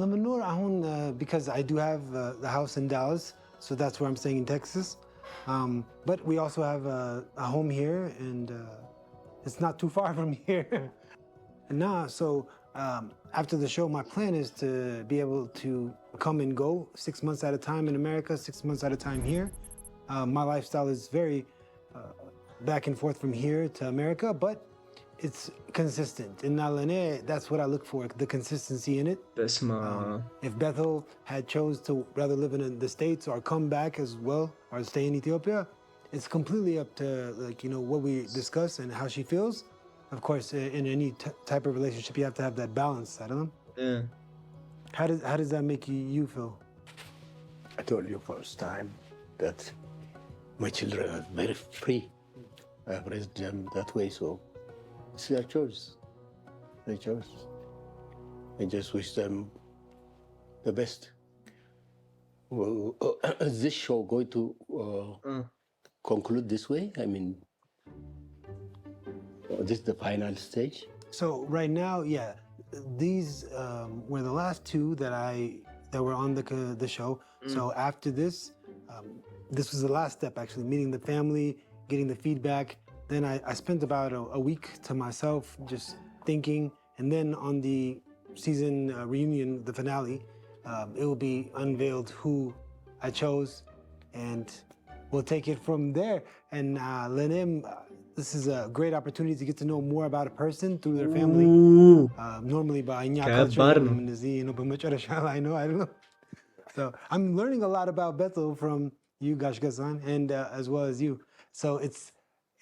D: Lemonor, because I do have the house in Dallas, so that's where I'm staying in Texas. But we also have a home here, and it's not too far from here. So after the show, my plan is to be able to come and go 6 months at a time in America, 6 months at a time here. My lifestyle is very back and forth from here to America, but it's consistent. In Nalane, that's what I look for, the consistency in it. If Bethel had chose to rather live in the States or come back as well or stay in Ethiopia, it's completely up to, like, you know, what we discuss and how she feels. Of course, in any type of relationship, you have to have that balance. I don't know.
A: Yeah.
D: How does that make you feel?
I: I told you first time that my children are very free. I've raised them that way, so it's their choice. Their choice. I just wish them the best. Well, is this show going to conclude this way? I mean, this is the final stage?
D: So right now, yeah, these were the last two that were on the show. So after this, this was the last step, actually, meeting the family, getting the feedback. Then I spent about a week to myself just thinking, and then on the season reunion, the finale, it will be unveiled who I chose, and we'll take it from there. And Lenim, this is a great opportunity to get to know more about a person through their family. Normally by culture, I don't know. So I'm learning a lot about Bethel from you, Gashgasan, and as well as you. So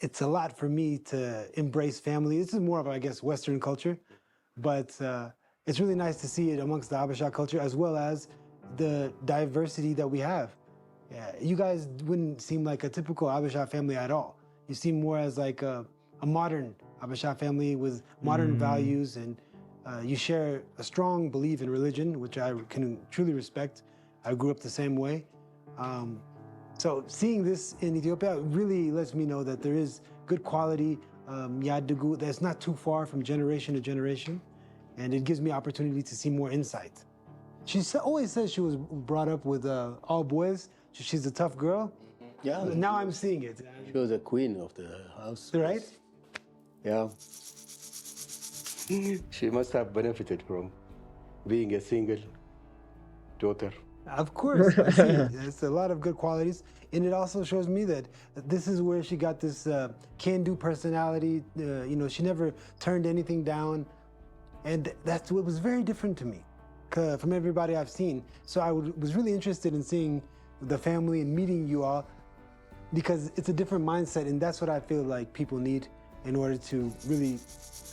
D: it's a lot for me to embrace family. This is more of, I guess, Western culture, but it's really nice to see it amongst the Habesha culture as well as the diversity that we have. Yeah, you guys wouldn't seem like a typical Habesha family at all. You seem more as like a modern Habesha family with modern values and You share a strong belief in religion, which I can truly respect. I grew up the same way. So seeing this in Ethiopia really lets me know that there is good quality Yadugu that's not too far from generation to generation, and it gives me opportunity to see more insight. She always says she was brought up with all boys. She's a tough girl.
I: Yeah.
D: Now I'm seeing it.
I: She was the queen of the house.
D: Right?
I: Yeah. She must have benefited from being a single daughter.
D: Of course, I see it. It's a lot of good qualities, and it also shows me that this is where she got this can-do personality. She never turned anything down, and that's what was very different to me from everybody I've seen. So I was really interested in seeing the family and meeting you all, because it's a different mindset, and that's what I feel like people need in order to really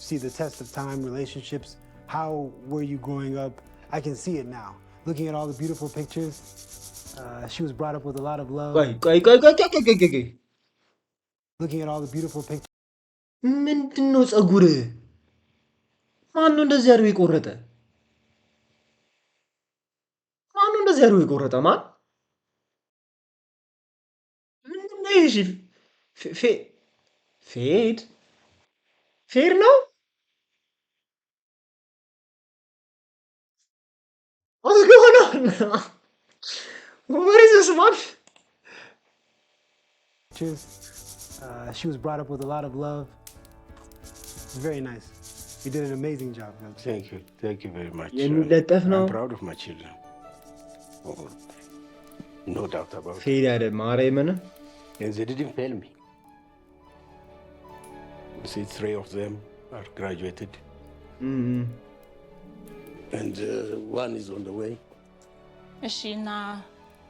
D: see the test of time, relationships. How were you growing up? I can see it now. Looking at all the beautiful pictures, she was brought up with a lot of love. Looking at all the beautiful pictures.
A: ምንድነው ጸጉርህ? ማነው እንደዚህ አድርጎ የቆረጠ? ማነው እንደዚህ አድርጎ የቆረጠ? ማን? ምንድነው ይሄ? ፌድ ነው? What's going on? What is this, man?
D: She was brought up with a lot of love. Very nice. You did an amazing job.
I: Thank you. Thank you very much.
A: I'm
I: proud of my children. Oh, no doubt about it. And they didn't fail me. See, 3 of them are graduated.
A: Mm-hmm.
I: And one is on the way.
C: እሺ እና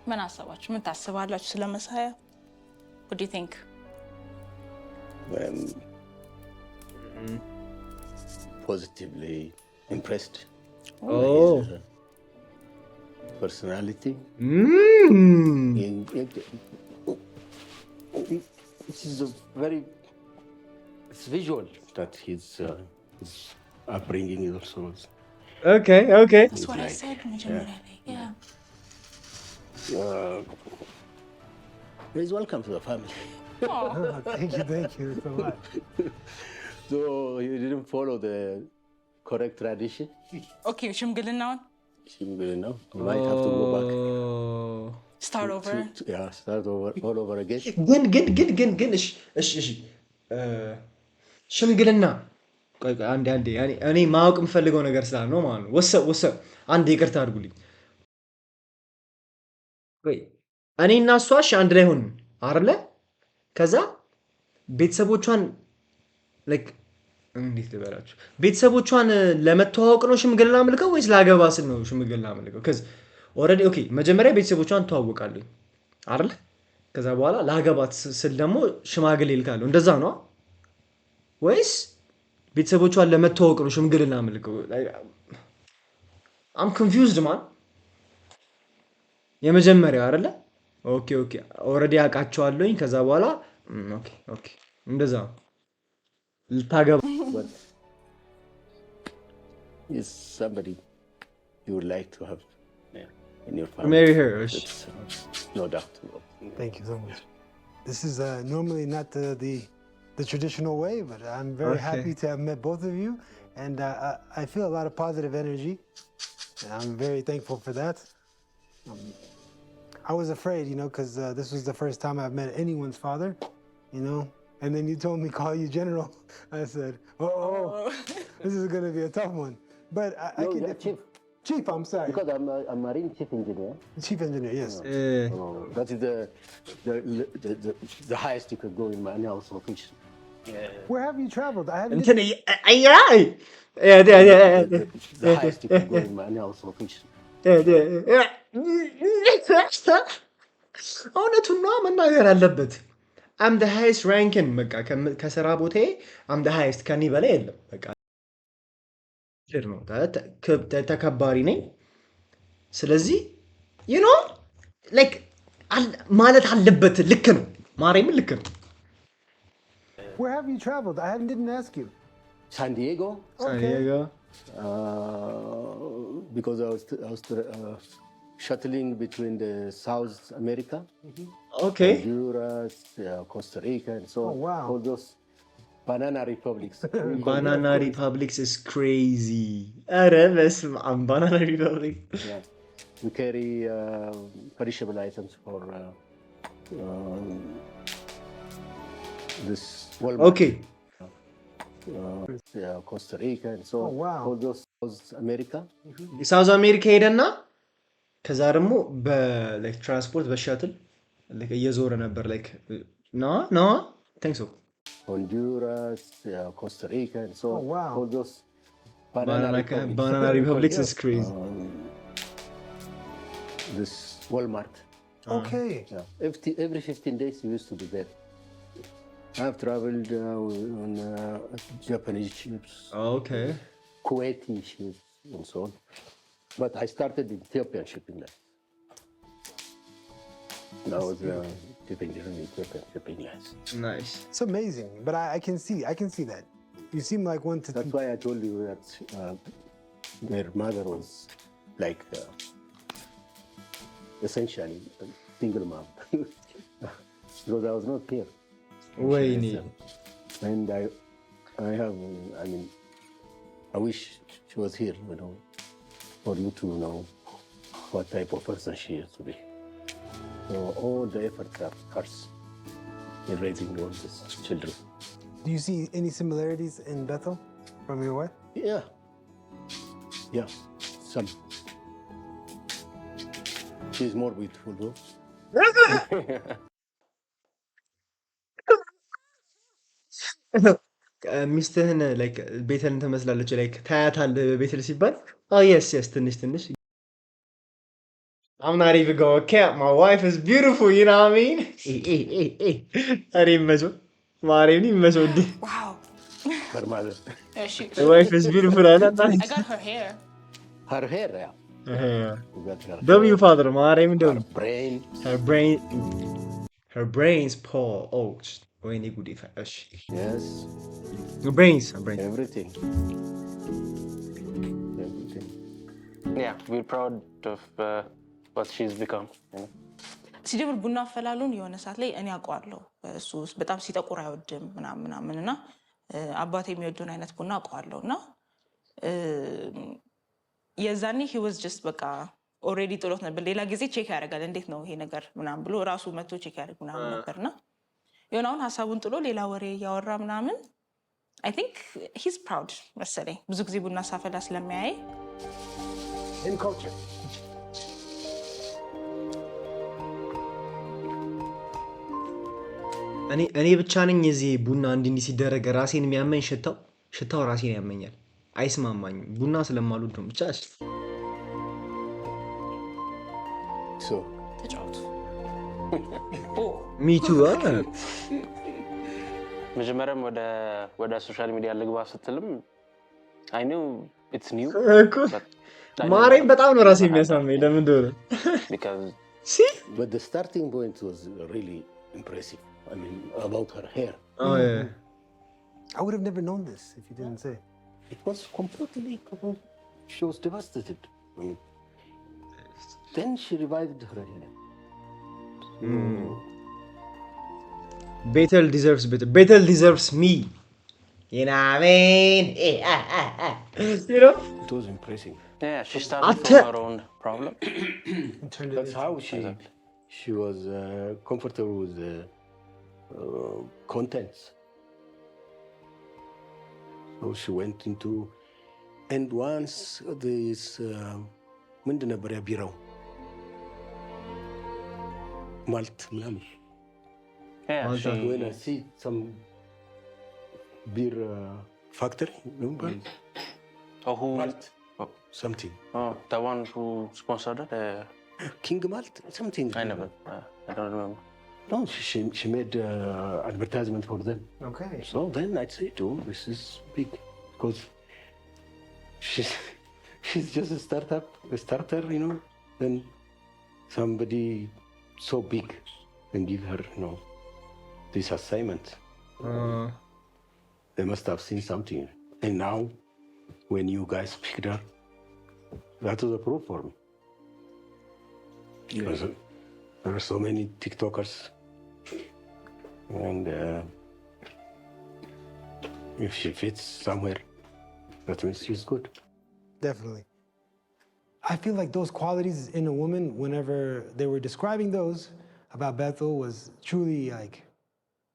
C: ምን አሰባችሁ? ምን ታስባላችሁ ስለ መሳያ? What do you think?
I: Positively impressed.
A: Oh.
I: His personality. It is a very, it's visual that his upbringing is also.
A: Okay.
C: That's what I said originally. Yeah.
I: He's welcome to the family.
C: Oh.
D: Thank you so much.
I: So he didn't follow the correct tradition.
C: Okay, ሽምግልናውን
I: You might have to go back.
C: Start over.
I: Start over all over again.
A: ግን እሺ ሽምግልና አንዴ እኔ ማወቅ የምፈልገው ነገር ስላለ ነው ማለት ነው። ወሰብ አንድ ይቅርታ አድርጉልኝ። እኔ እና እሷ አንድ ላይ ሆንን አይደለ? ከዛ ቤተሰቦቿን እንዴት ልበላችሁ? ቤተሰቦቿን ለመተዋወቅ ነው ሽምግልና ምልከው ወይስ ላገባ ስል ነው ሽምግልና ምልከው? ከዛ ኦልሬዲ ኦኬ፣ መጀመሪያ ቤተሰቦቿን ተዋወቃለሁ አይደለ? ከዛ በኋላ ላገባት ስል ደግሞ ሽማግሌ ልካለሁ። እንደዛ ነው ወይስ ቤተሰቦቿን ለመተዋወቅ ነው ሽምግልና ምልከው? I'm confused man. የመጀመሪያው አይደለ? ኦኬ ኦልሬዲ አውቃቸዋለሁኝ። ከዛ በኋላ ኦኬ እንደዛ ልታገባ
I: is somebody you would like to have in your family.
A: Marry her.
I: No doubt.
D: Thank you so much. This is normally not the traditional way, but I'm very happy to have met both of you, and I feel a lot of positive energy, and I'm very thankful for that. I was afraid, because this was the first time I've met anyone's father, and then you told me call you General. I said, this is going to be a tough one. But I can... Chief, I'm sorry.
I: Because I'm a Marine Chief Engineer.
D: Chief Engineer, yes.
I: That is the highest you could go in my annals official.
D: Where have you traveled? I haven't...
A: the
I: highest you could go in my annals official.
A: እውነቱን ነው መናገር አለበት። I'm the highest ranking በቃ ከስራ ቦታዬ I'm the highest ከኔ በላይ የለም። በቃ ነው ተከባሪ ነኝ። ስለዚህ ማለት አለበት። ልክ ነው ማርያምን፣ ልክ ነው።
D: Where have you traveled? I didn't ask you.
I: San Diego.
A: San Diego.
I: because I was shuttling between the South America,
A: Okay.
I: Honduras, Costa Rica, and so on.
D: Oh, wow.
I: All those banana republics.
A: Banana Republics is crazy. Banana Republic.
I: Yeah. We carry perishable items for this Walmart.
A: Okay.
I: Costa Rica, and so on.
D: Oh, wow.
I: All those South America.
A: ሳውዝ አሜሪካ ሄደና ከዛ ደግሞ በላይክ ትራንስፖርት በሻትል እየዞረ ነበር ላይክ ኖ ቲንክ ሶ
I: Honduras, Costa Rica, and so on.
D: Oh, wow.
I: All those banana
A: republics is crazy.
I: This Walmart.
D: Okay.
I: Yeah. Every 15 days we used to be there. I've traveled on Japanese ships,
A: Okay.
I: Kuwaiti ships, and so on. But I started in Ethiopian shipping line. I was shipping during Ethiopian shipping lines.
A: Nice.
D: It's amazing, but I can see that. You seem like one to
I: That's why I told you that their mother was like essentially a single mom. Because I was not here.
A: ወይኔ
I: And I have, I mean, I wish she was here, you know, for you to know what type of person she is to be. So all the efforts are hers in raising all these children.
D: Do you see any similarities in Bethel from your wife?
I: Yeah. Yeah, some. She's more beautiful though.
A: ሚስትህን ላይክ ቤተልን ትመስላለች ላይክ ታያታለህ ቤተል ሲባል የስ ትንሽ I'm not even gonna cap. My wife is beautiful, you know what I mean? I didn't measure.
C: Wow.
I: Her mother.
C: Yeah,
A: The wife is beautiful. I
C: I got her hair.
I: Her hair, yeah. You got her
A: W father, Marim
I: her brain.
A: Her brains, Paul. Oh, any good if
I: Yes.
A: Her brains.
I: Everything.
H: Yeah, we're proud of what she's become. You know?
C: ሲጀምር ቡና አፈላሉን የሆነ ሰዓት ላይ እኔ አውቀዋለሁ። እሱ በጣም ሲጠቁር አይወድም ምናምን እና አባቴ የሚወደውን አይነት ቡና አውቀዋለሁ እና የዛኔ he was just በቃ ኦልሬዲ ጥሎት ነበር። ሌላ ጊዜ ቼክ ያደርጋል እንዴት ነው ይሄ ነገር ምናምን ብሎ ራሱ መጥቶ ቼክ ያደርግ ምናምን ነበርና የሆነ አሁን ሀሳቡን ጥሎ ሌላ ወሬ እያወራ ምናምን I think he's proud መሰለኝ ብዙ ጊዜ ቡና ሳፈላ ስለሚያይ
I: In culture.
A: እኔ ብቻ ነኝ እዚህ ቡና እንዲህ ሲደረግ ራሴን የሚያመኝ ሽታው ራሴን ያመኛል። አይስማማኝም። ቡና ስለማልወድ ነው ብቻ።
I: So.
C: ተጫወቱ።
A: ሚቱ
H: መጀመሪያም ወደ ሶሻል ሚዲያ ልግባ ስትልም I knew it's new.
A: ማሬም በጣም ነው ራሴ የሚያሳመኝ ለምን እንደሆነ።
H: Because
I: But the starting point was really impressive. I mean, about her hair.
A: Oh yeah.
D: I would have never known this if you didn't say.
I: It was completely. She was devastated. I mean, then she revived her hair.
A: Bethel deserves better. Bethel deserves me. You know what I mean? You know?
I: It was impressive.
H: yeah, she started from her own problem.
I: That's how she was comfortable with the contents. So she went into, and once this ምንድን ነበር ያ ቢራው ማልት ምናምን
H: Yeah,
I: when I see some beer factory, remember?
H: Oh, who?
I: Malt, something.
H: Oh, the one who sponsored it?
I: King Malt, something.
H: I never. I don't remember.
I: No, she made advertisement for them.
D: Okay.
I: So then I'd say, oh, this is big. Because she's just a starter, you know. Then somebody so big can give her, you know, this assignment. They must have seen something. And now, when you guys picked her, that was a proof for me. Yeah. There are so many TikTokers, and if she fits somewhere, that means she's good.
D: Definitely. I feel like those qualities in a woman, whenever they were describing those about Bethel, was truly like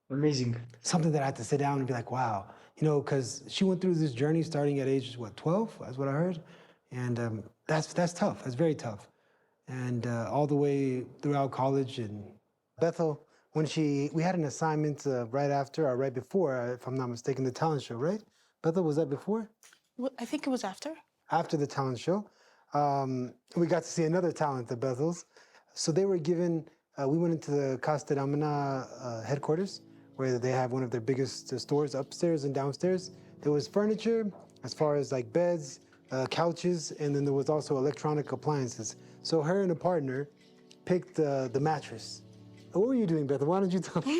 A: amazing.
D: Something that I had to sit down and be like, wow, you know, because she went through this journey starting at age, what, 12? That's what I heard. And that's tough. That's very tough. And all the way throughout college. And Bethel, when we had an assignment right after or right before, if I'm not mistaken, the talent show, right? Bethel, was that before?
C: I think it was after.
D: After the talent show. We got to see another talent at Bethel's. So they were given, we went into the Casa Damana headquarters, where they have one of their biggest stores upstairs and downstairs. There was furniture, as far as like beds, couches, and then there was also electronic appliances. So her and a partner picked the mattress. What were you doing, Bethel? Why don't you tell me?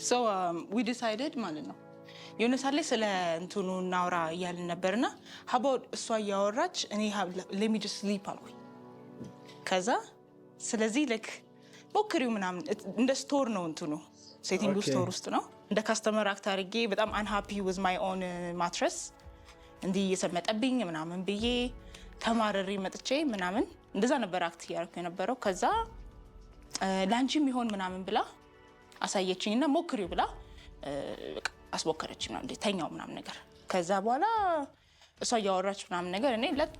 C: So we decided, ማለት ነው የሆነ ሳለ ስለ እንትኑ እናውራ እያልን ነበርና ሀባው እሷ እያወራች እኔ let me just sleep አልኩኝ። ከዛ ስለዚህ like ሞክሪው ምናምን እንደ ስቶር ነው እንትኑ ሴቲንግ ስቶር ውስጥ ነው እንደ ካስተመር አክት አድርጌ በጣም unhappy with my own mattress እንዲህ እየሰመጠብኝ ምናምን ብዬ ተማረሪ መጥቼ ምናምን እንደዛ ነበር አክት ያርኩ የነበረው። ከዛ ላንቺም ይሆን ምናምን ብላ አሳየችኝና ሞክሪው ብላ አስሞከረች ምናምን ተኛው ምናምን ነገር። ከዛ በኋላ እሷ ያወራች ምናምን ነገር እኔ ለጥ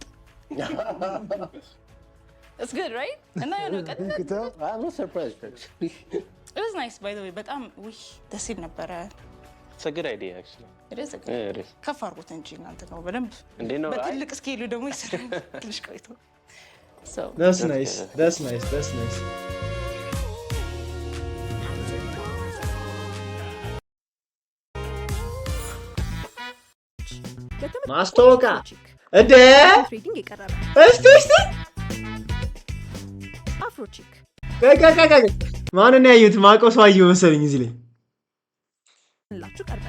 C: It's good, right? And I know
I: you could tell. I'm not surprised actually.
C: It was nice, by the way, but ደስ ይል ነበረ.
H: It's a good idea actually.
C: It is a good idea.
H: It is.
C: ከፍ አድርጎት እንጂ እናንተ ነው በደንብ በትልቅ ስኬሉ ደግሞ ይሰራል ትንሽ ቆይቶ። So
A: that's nice. That's nice. That's nice. ማስታወቂያ እንደ
J: ትሬዲንግ የቀረበ
A: እስቲ
J: አፍሮቺክ
A: ማንን ያዩት ማቀው ሰው አየሁ መሰለኝ እዚህ ላይ
J: ላችሁ ቀርበ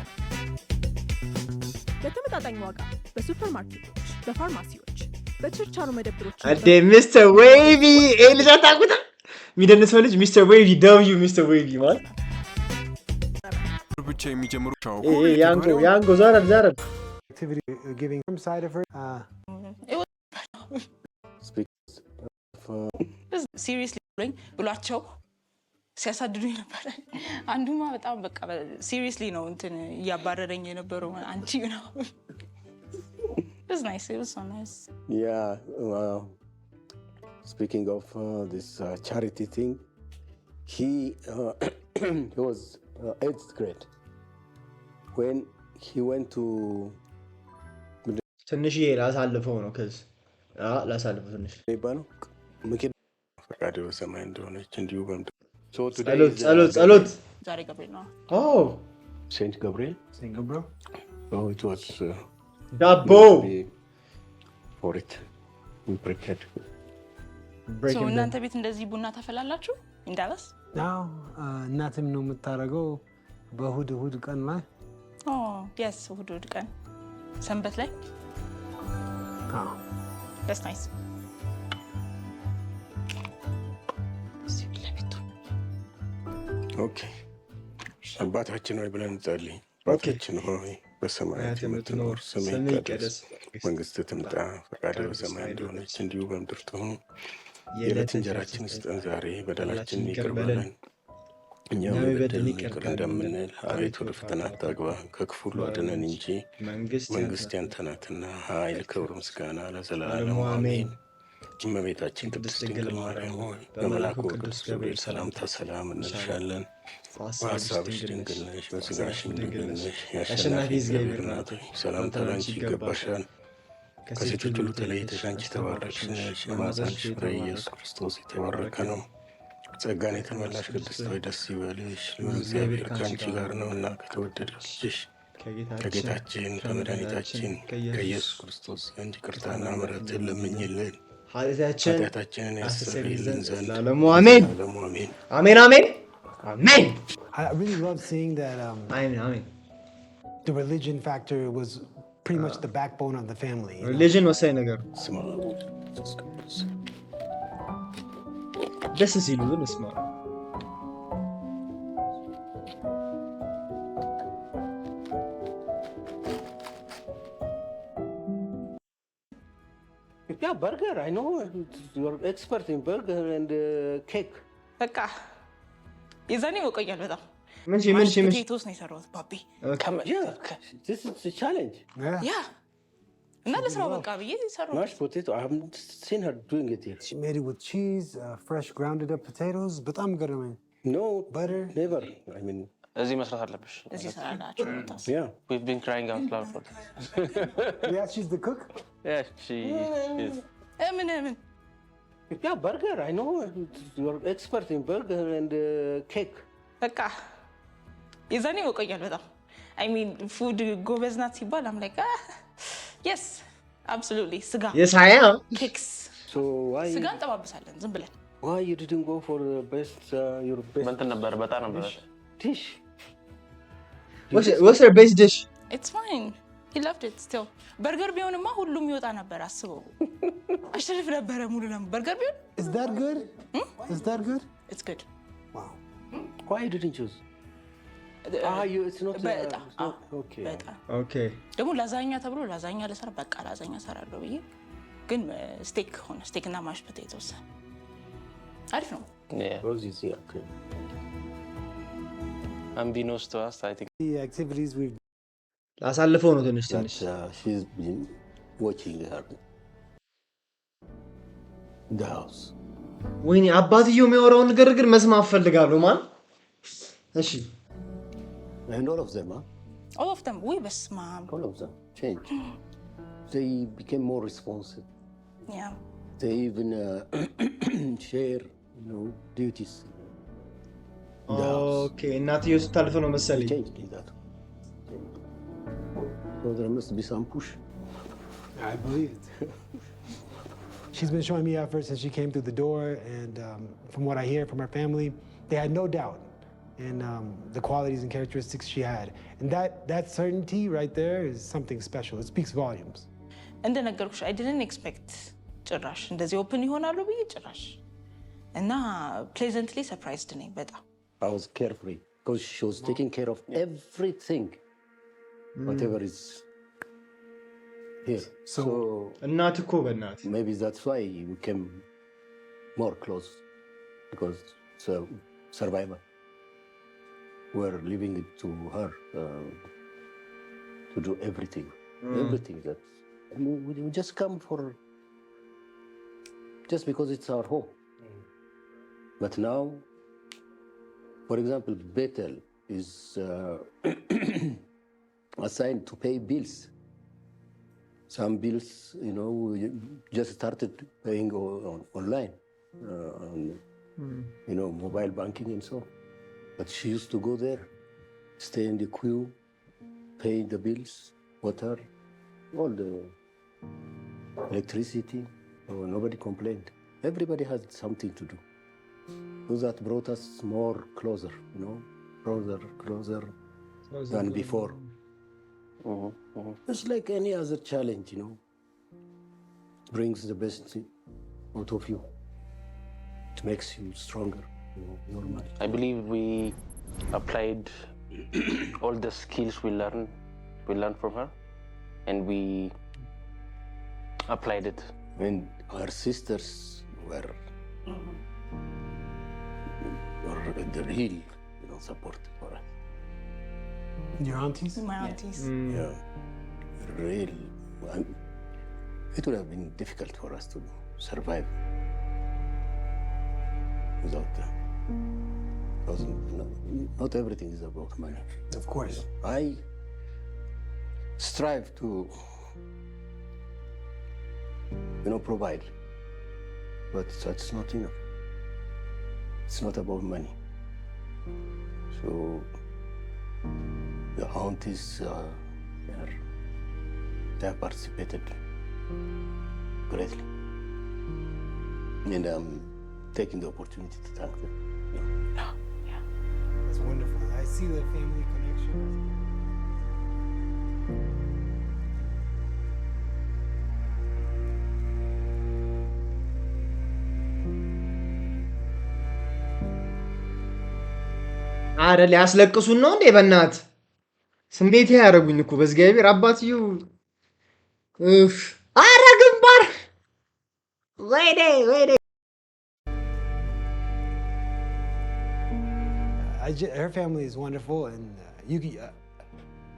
J: በተመጣጣኝ ዋጋ በሱፐር ማርኬቶች፣ በፋርማሲዎች፣ በችርቻሮ መደብሮች
A: እንደ ሚስተር ዌይቪ ኤልዛ ታቁታ የሚደንሰው ልጅ ሚስተር ዌይቪ ደብዩ ሚስተር ዌይቪ ማለት
K: ብቻ የሚጀምሩ
A: ያንጎ ዛረብ
D: activity giving some side of her
C: it was seriously ብሏቸው ሲያሳድዱኝ ነበር። አንዱማ በጣም በቃ seriously ነው እንትን ያባረረኝ የነበረው አንቺ ነው። It was nice. It was so nice.
I: Yeah. Speaking of this charity thing, he was 8th grade when he went to
A: ትንሽ ላሳልፈው ነው ከዚህ ላሳልፈው ትንሽ
I: ይባላል ምክንያት ፈቃድ በሰማይ እንደሆነች እንዲሁ በምድር
A: ጸሎት
C: ዛሬ ገብርኤል ነው።
I: ሴንት ገብርኤል oh it was
A: ዳቦ
I: for it we prepared
C: so እናንተ ቤት እንደዚህ ቡና ታፈላላችሁ እንዳላስ
D: now እናትም ነው የምታረገው በእሑድ ቀን ላይ
C: yes እሑድ ቀን ሰንበት ላይ that's nice.
I: Okay. አባታችን ሆይ ብለን እንጸልይ። አባታችን ሆይ በሰማያት የምትኖር ስምህ ይቀደስ፣ መንግስትህ ትምጣ፣ ፈቃድህ በሰማይ እንደሆነች እንዲሁ በምድር ትሁን። የዕለት እንጀራችንን ስጠን ዛሬ፣ በደላችንን ይቅር በለን እኛም የበደሉንን ይቅር እንደምንል፣ አቤቱ ወደ ፈተና አታግባን ከክፉ ሁሉ አድነን እንጂ መንግስት ያንተ ናትና፣ ኃይል፣ ክብር፣ ምስጋና ለዘላለሙ አሜን። እመቤታችን ቅድስት ድንግል ማርያም ሆይ በመልአኩ ቅዱስ ገብርኤል ሰላምታ ሰላም እንልሻለን። በሐሳብሽ ድንግል ነሽ፣ በሥጋሽም ድንግል ነሽ። የአሸናፊ እግዚአብሔር እናት ሆይ ሰላምታ ላንቺ ይገባሻል። ከሴቶች ሁሉ ተለይተሽ አንቺ የተባረክሽ ነሽ፣ የማኅፀንሽ ፍሬ ኢየሱስ ክርስቶስ የተባረከ ነው። ጸጋን የተመላሽ ቅድስት ሆይ ደስ ይበልሽ፣ ልዑል እግዚአብሔር ከአንቺ ጋር ነውና ከተወደደው ልጅሽ ከጌታችን ከመድኃኒታችን ከኢየሱስ ክርስቶስ ዘንድ ይቅርታና ምሕረትን ለምኝልን ኃጢአታችንን ያስተሰርይልን ዘንድ
A: ለዓለሙ አሜን አሜን አሜን አሜን።
D: I really love seeing that
A: አሜን
D: the religion factor was pretty much the backbone of the family. You know?
A: Religion ወሳኝ ነገር ነው። ደስ ሲሉ ግን እስማ
I: Yeah, burger. I know you're expert in burger and cake.
C: በቃ የዛኔ ወቀኛል በጣም
A: ምን
C: ፖቴቶስ ነው የሰራሁት ባቢ።
I: Yeah, this is a challenge.
C: ያ እና ለስራው በቃ ብዬ ሰራሁት።
I: Mashed potato. I haven't seen her doing it here.
D: She made it with cheese, fresh grounded up potatoes. በጣም ገረመኝ።
I: No,
D: butter.
I: Never. I mean,
H: እዚህ መስራት አለብሽ።
C: እዚህ ሰራላችሁ ታስ
I: yeah.
H: We've been crying out loud for this.
D: Yeah, she's the cook.
H: Yeah, she is.
C: ምን
I: Yeah, burger. I know you're expert in burger and cake.
C: በቃ የዛኔ ወቀኛል በጣም I mean food ጎበዝ ናት ሲባል I'm like yes absolutely ስጋ
A: Yes, I am.
C: cakes
I: So why?
C: ስጋ እንጠባብሳለን ዝም ብለን
I: Why you didn't go for the best? Your best
H: እንትን ነበር በጣም ነበር።
I: dish.
A: What's her best dish?
C: it's fine he loved it still በርገር ቢሆንማ ሁሉም ይወጣ ነበር አስበው አሸርፍ ነበረ ሙሉ ለሙሉ በርገር ቢሆን
D: Is that good? Is that good?
C: it's good
D: Wow.
I: Why you didn't choose? It's not.
C: በጣም
I: It's not okay.
C: በጣም
A: Okay.
C: ደግሞ ላዛኛ ተብሎ ላዛኛ ለሰራ በቃ ላዛኛ ሰራለሁ ብዬ ግን ስቴክ ሆነ ስቴክ እና ማሽ ፖቴቶስ አሪፍ ነው።
I: Rose is here. Okay.
H: Unbeknownst to us, I think.
D: The activities we've
A: ላሳልፈው ነው ትንሽ
I: That
A: ትንሽ
I: she's been watching her in the house.
A: ወይኔ አባትየው የሚያወራውን ነገር ግን መስማት ፈልጋለሁ ማን እሺ
I: And all of them, huh?
C: all of them ወይ በስማ
I: All of them changed. They became more responsive.
C: yeah
I: They even share, duties. in the house.
A: ኦኬ እናትየው ስታልፍ ነው
I: They
A: መሰለኝ
I: changed in that. So there must be some push.
D: I believe it. She's been showing me effort since she came through the door, and from what I hear from her family, they had no doubt in the qualities and characteristics she had. And that certainty right there is something special. It speaks volumes.
C: እንደነገርኩሽ I didn't expect ጭራሽ እንደዚህ ኦፕን ይሆናሉ ብዬ ጭራሽ እና pleasantly surprised ነኝ በጣም
I: I was carefree because she was taking care of everything, whatever is here. So
A: እናት እኮ በእናት
I: maybe that's why we came more close, because it's a survivor. We're leaving it to her to do everything. Everything that we just come for just because it's our home. But now, for example, Bethel is assigned to pay bills. Some bills, we just started paying online, mobile banking and so on. But she used to go there, stay in the queue, pay the bills, water, all the electricity. Nobody complained. Everybody had something to do. So that brought us more closer, closer than before. It's like any other challenge, brings the best out of you. It makes you stronger, normal.
H: I believe we applied all the skills we learned from her, and we applied it.
I: When our sisters were the real, support for us.
D: Your aunties?
C: my aunties
I: Yeah, real. It would have been difficult for us to survive without them. Because not everything is about money.
D: Of course.
I: I strive to, provide, but that's not enough. It's not about money. So the aunties, they have participated greatly, and I'm taking the opportunity to thank them.
D: That's wonderful. I see the family connection.
A: አረ ሊያስለቅሱን ነው እንዴ? በእናት ስሜቴ ያደረጉኝ እኮ በእግዚአብሔር አባትዬው። አረ ግንባር ወይኔ ወይኔ።
D: Her family is wonderful, and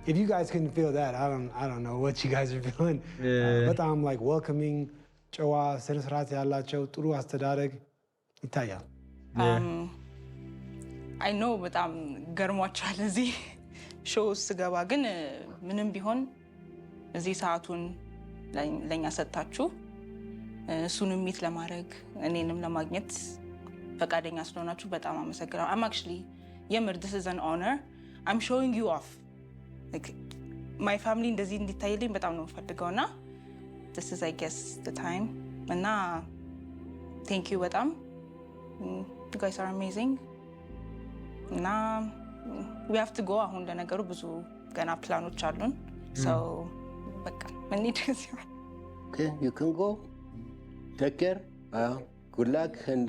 D: if you guys couldn't feel that, I don't know what you guys are feeling. But I'm like welcoming, ጨዋ ስነ ስርዓት ያላቸው ጥሩ አስተዳደግ ይታያል።
C: I know በጣም ገርሟቸዋል እዚህ ሾው ስገባ፣ ግን ምንም ቢሆን እዚህ ሰዓቱን ለኛ ሰጣችሁ እሱንም ሚት ለማድረግ እኔንም ለማግኘት ፈቃደኛ ስለሆናችሁ በጣም አመሰግናለሁ። I'm actually የምር this is an honor. I'm showing you off. Like my family እንደዚህ እንዲታይልኝ በጣም ነው የምፈልገውና this is I guess the time. እና thank you በጣም you guys are amazing. እና we have to go አሁን ለነገሩ ብዙ ገና ፕላኖች አሉን። so በቃ ምን ይደስ
I: Okay, you can go. Take care. Good luck, and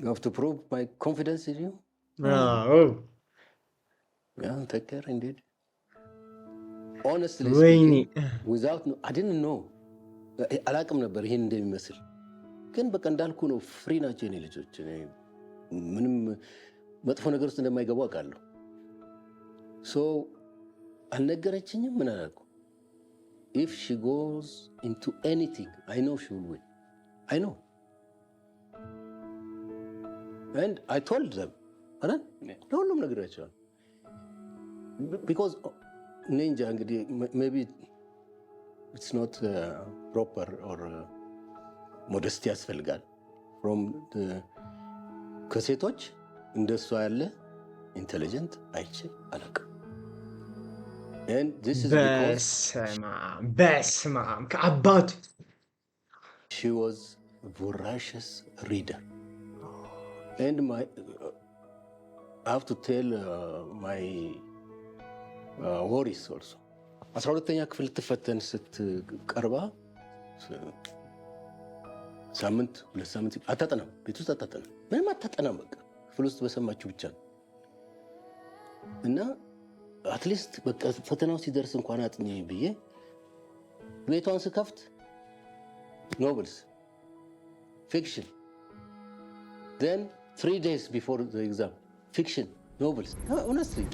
I: you have to prove my confidence in you. Yeah, take care indeed. Honestly speaking, I didn't know. አላቅም ነበር ይሄን እንደሚመስል፣ ግን በቃ እንዳልኩ ነው። ፍሪ ናቸው የኔ ልጆች። ምንም መጥፎ ነገር ውስጥ እንደማይገቡ አውቃለሁ። ሶ አልነገረችኝም። ምን አላልኩ። If she goes into anything, I know she will win. I know. And I told them, ለሁሉም ነግሬያቸዋለሁ። Because ninja እንግዲህ maybe it's not proper or modesty ያስፈልጋል from the ከሴቶች እንደሷ ያለ ኢንቴሊጀንት አይቼ አላውቅም። And this is because
A: በስመ አብ ከአባቱ
I: she was a voracious reader. And I have to tell my worries also. 12ኛ ክፍል ትፈተን ስትቀርባ ሳምንት 2 ሳምንት አታጠናም፣ ቤት ውስጥ አታጠናም፣ ምንም አታጠናም። በቃ ክፍል ውስጥ በሰማችሁ ብቻ ነው። እና አትሊስት በቃ ፈተናው ሲደርስ እንኳን አጥኚ ብዬ ቤቷን ስከፍት ኖቨልስ፣ ፊክሽን። then 3 days before the exam, fiction, novels. Honestly.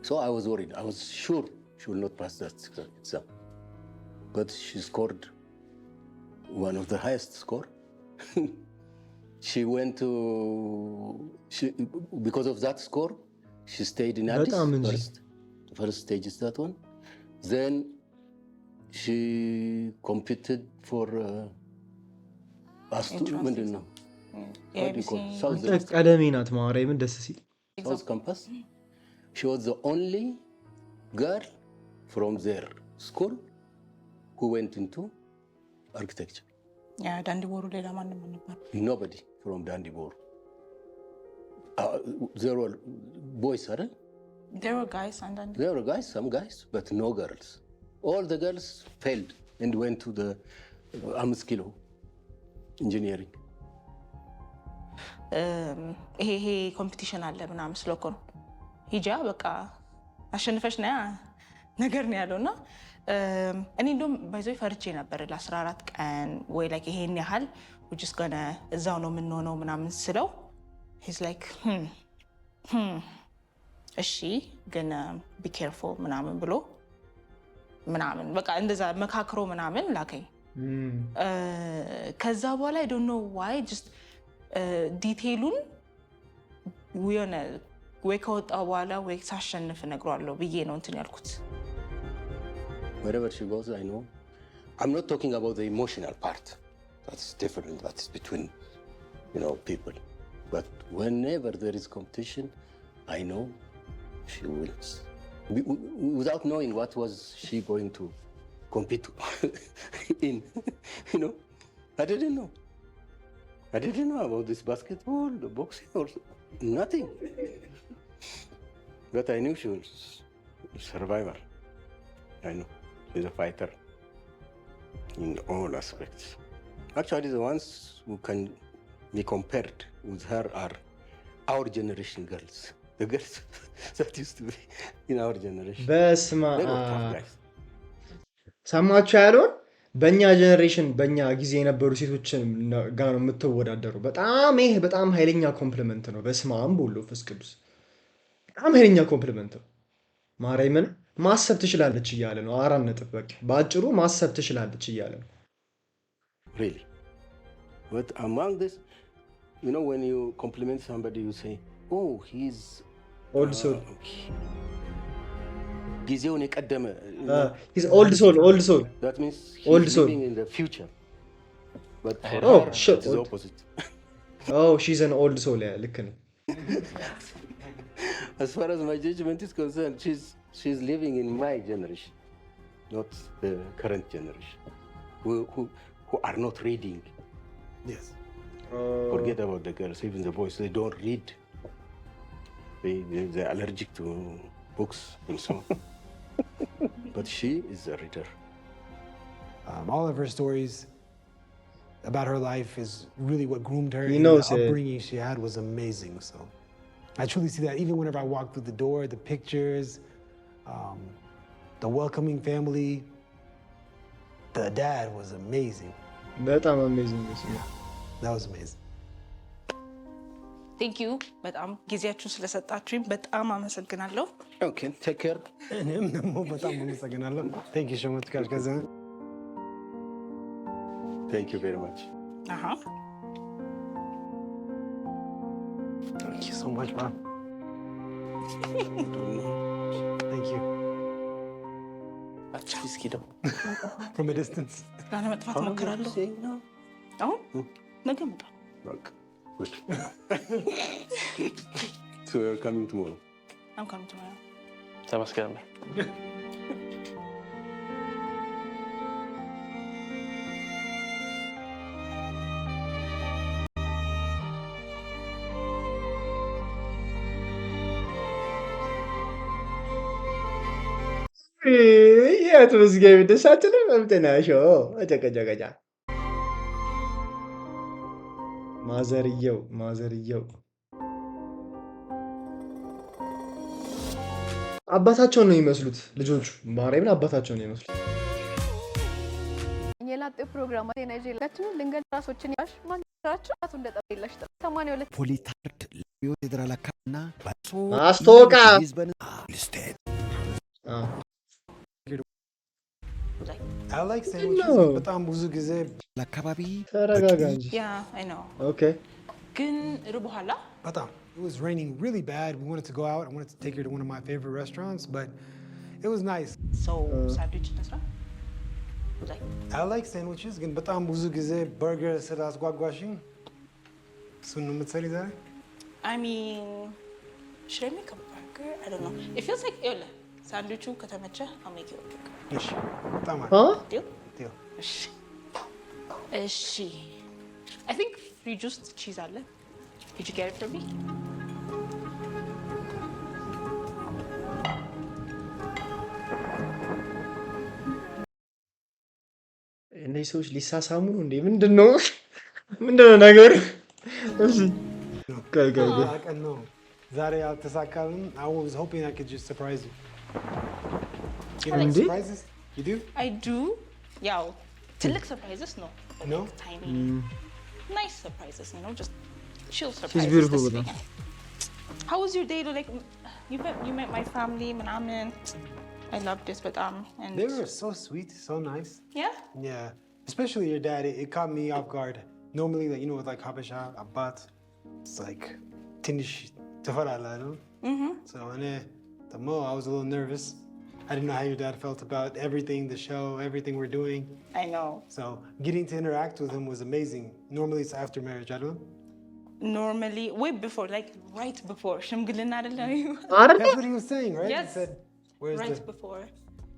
I: So I was worried. I was sure she will not pass that exam. But she scored one of the highest score. She went to, because of that score, she stayed in Addis first. The first stage is that one. Then she competed for
A: ቀደሜ ናት ማርያምን ደስ ሲል
I: South Campus. She was the only girl from their school who went into architecture.
C: Yeah, Dandiboru ሌላ ማንም ነበር?
I: Nobody from Dandiboru. There were boys, right?
C: There were guys and then
I: there were guys, some guys, but no girls. All the girls failed and went to the Amskilo engineering.
C: ይሄ ኮምፒቲሽን አለ ምናምን ስለኮ ነው ሂጃ በቃ አሸንፈሽ ና ነገር ነው ያለውና እኔ እንደውም ባይዘይ ፈርቼ ነበር ለ14 ቀን ወይ ላይክ ይሄን ያህል which is gonna እዛው ነው የምንሆነው ምናምን ስለው he's like እሺ ግን be careful ምናምን ብሎ ምናምን በቃ እንደዛ መካክሮ ምናምን ላከኝ። ከዛ በኋላ I don't know why just ዲቴይሉን ወይኔ ወይ ከወጣ በኋላ ወይ ሳሸንፍ እነግረዋለሁ ብዬ ነው እንትን ያልኩት።
I: Wherever she goes, I know. I'm not talking about the emotional part. That's different. That's between, people. But whenever there is competition, I know she wins. Without knowing what was she going to compete in, I didn't know. I didn't know about this basketball, the boxing, or nothing. But I knew she was a survivor. I know. She's a fighter in all aspects. Actually, the ones who can be compared with her are our generation girls, the girls that used to be in our generation.
A: በስማ
I: They were tough guys.
A: ሰማችሁ ያለውን በእኛ ጀነሬሽን በእኛ ጊዜ የነበሩ ሴቶችን ጋር ነው የምትወዳደሩ። በጣም ይሄ በጣም ኃይለኛ ኮምፕሊመንት ነው። በስመ አብ ወወልድ ወመንፈስ ቅዱስ በጣም ኃይለኛ ኮምፕሊመንት ነው። ማርያምን ማሰብ ትችላለች እያለ ነው። 4 ነጥብ በቃ በአጭሩ ማሰብ ትችላለች እያለ ነው።
I: Really. But among this, you know, when you compliment somebody, you say, oh, he's
A: old soul.
I: ጊዜውን የቀደመ
A: he's old soul.
I: That means he's
A: old soul.
I: living in the future. But for
A: Oh,
I: her,
A: shit.
I: it's the opposite.
A: Oh, she's an old soul. Yeah, ልክ ነው።
I: As far as my judgment is concerned, she's living in my generation, not the current generation, who are not reading.
D: Yes.
I: Forget about the girls, even the boys, they don't read. They're allergic to books and so on. But she is a reader.
D: All of her stories about her life is really what groomed her.
A: He
D: and
A: knows
D: the
A: it.
D: upbringing she had was amazing. So I truly see that even whenever I walk through the door, the pictures, the welcoming family. The dad was amazing.
A: በጣም አሜዚንግ ነው።
D: That was amazing.
C: ቴንክ ዩ በጣም ጊዜያችሁን ስለሰጣችሁኝ በጣም አመሰግናለሁ።
I: Okay, take care.
D: እኔም ደግሞ በጣም አመሰግናለሁ። Thank you so much guys.
I: Thank you very much.
D: Thank you so much, man. Thank you. From a distance.
C: ላለመጥፋት እሞክራለሁ። አሁን ነገ እመጣለሁ።
I: Good. So you're coming tomorrow?
C: I'm coming tomorrow.
H: ተመስገን።
A: የት ምስገቢ ደስ አትልም? እምትናሾ እጨቀጨቀጫ ማዘርየው አባታቸውን ነው የሚመስሉት ልጆቹ። ማርያምን አባታቸውን ነው የሚመስሉት።
J: የላጤ ፕሮግራም ናይጄሪያችን ልንገል ራሶችን ያሽ ማንራቸው አቱ እንደጠበላሽ 82
K: ፖሊታርድ ለቢዮ ፌደራል አካባቢና
A: አስቶካ
K: ስቴት
D: I like sandwiches. በጣም ብዙ ጊዜ
K: ለአካባቢ
A: ተረጋጋ እንጂ።
C: Yeah, I know.
A: Okay.
C: ግን በኋላ
D: በጣም it was raining really bad. We wanted to go out. I wanted to take her to one of my favorite restaurants, but it was nice.
C: So sandwich ነስራ
D: I like sandwiches. ግን በጣም ብዙ ጊዜ burger ስላስጓጓሽኝ እሱን ነው የምትሰሪ ዛሬ?
C: I mean, should I make a burger? I don't know. It feels like ሳንድዊቹ ከተመቸ I'll make you a burger.
D: እሺ በጣም
C: Deal?
D: Deal.
C: እሺ I think fridge ውስጥ cheese አለ. Did you get it for me?
A: እነዚህ ሰዎች ሊሳሳሙ ነው እንዴ? ምንድነው ነገሩ? እሺ
D: ቀን ነው ዛሬ አልተሳካልም. I was hoping I could just surprise you. You like surprises? You do?
C: I do. ያው ትልቅ surprises ነው.
D: No?
C: Tiny, nice surprises, you know, just chill surprises.
A: She's beautiful with us.
C: How was your day? Like, you met my family, ምናምን. I loved this, but and
D: they were so sweet, so nice.
C: Yeah?
D: Yeah, especially your dad. It caught me off guard. Normally, like, you know, with like Habesha, Abbat, it's like tinish tafarala, you know? So, and I was a little nervous. I didn't know how your dad felt about everything, the show, everything we're doing.
C: I know.
D: So, getting to interact with him was amazing. Normally, it's after marriage, I don't know.
C: Normally, way before, like right before. ሽምግልና አይደለም?
D: That's what he was saying, right?
C: Yes.
D: He said, where's
C: right before.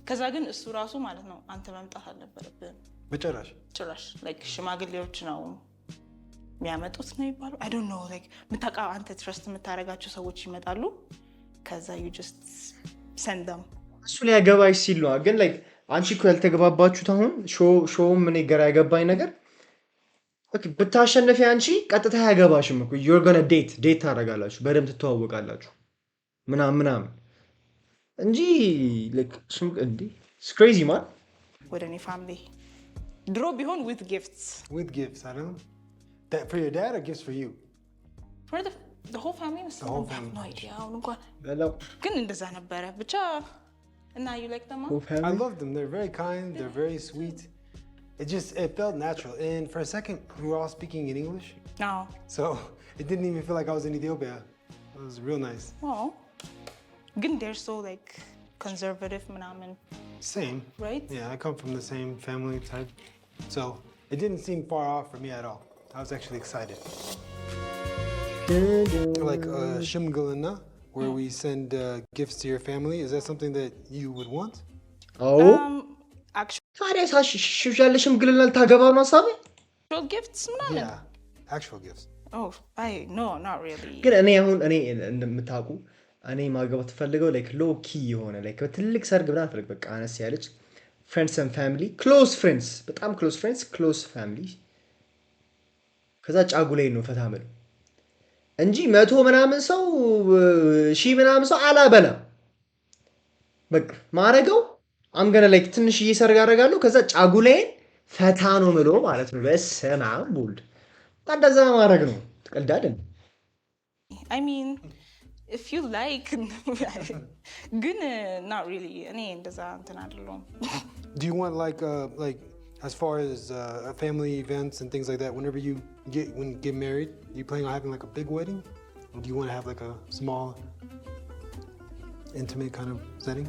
C: ከዛ ግን እሱ ራሱ ማለት ነው አንተ መምጣት አልነበረብህም።
D: በጭራሽ
C: ጭራሽ like ሽማግሌዎች ነው የሚያመጡት ነው ይባሉ። I don't know, like የምታውቃው አንተ ትረስት የምታደርጋቸው ሰዎች ይመጣሉ። ከዛ you just send them.
A: እሱ ሊያገባሽ ሲል ነው። ግን like አንቺ እኮ ያልተገባባችሁት አሁን ሾውም እኔ ገራ ያገባኝ ነገር ኦኬ ብታሸንፊ አንቺ ቀጥታ ያገባሽም እኮ you're gonna ዴት ታደርጋላችሁ በደንብ ትተዋወቃላችሁ ምናምን እንጂ like እንዴ it's crazy man
C: with any family. Draw ቢሆን with gifts.
D: With gifts, I don't know. That for your dad or gifts for you?
C: For the whole family?
D: The whole
C: I have no idea. አሁን እንኳን
A: Hello.
C: ግን እንደዛ ነበረ ብቻ እና you like them?
D: I love them. They're very kind. They're very sweet. It felt natural. And for a second, we were all speaking in English.
C: No.
D: So it didn't even feel like I was in Ethiopia. It was real nice.
C: Oh. ግን they're so like conservative ምናምን.
D: Same.
C: Right?
D: Yeah, I come from the same family type. So it didn't seem far off for me at all. I was actually excited. Like Shimgalana, where we send gifts to your family. Is that something that you would want?
A: Oh.
C: Actual gifts?
D: Yeah, actual gifts.
C: Oh, no, not really.
A: ግን እኔ እንደምታውቁ እኔ ማግባት ፈልገው like low key የሆነ like ትልቅ ሰርግ ብላ አትፈልግ በቃ አነስ ያለች friends and family close friends በጣም close friends close family ከዛ ጫጉላይ ነው ፈታ ማለት እንጂ 100 ምናምን ሰው ሺህ ምናምን ሰው አላበላም በቃ ማረገው I'm gonna like ትንሽ እየሰርግ አደርጋለሁ ከዛ ጫጉላይን ፈታ ነው ምሎ ማለት ነው በስመ አብ ወልድ እንደዛ ማረግ ነው ትቀልዳለን
C: I mean if you like good not really any እንደዛ እንትን አይደለም
D: Do you want like as far as family events and things like that when you get married you planning on having like a big wedding or do you want to have like a small intimate kind of setting?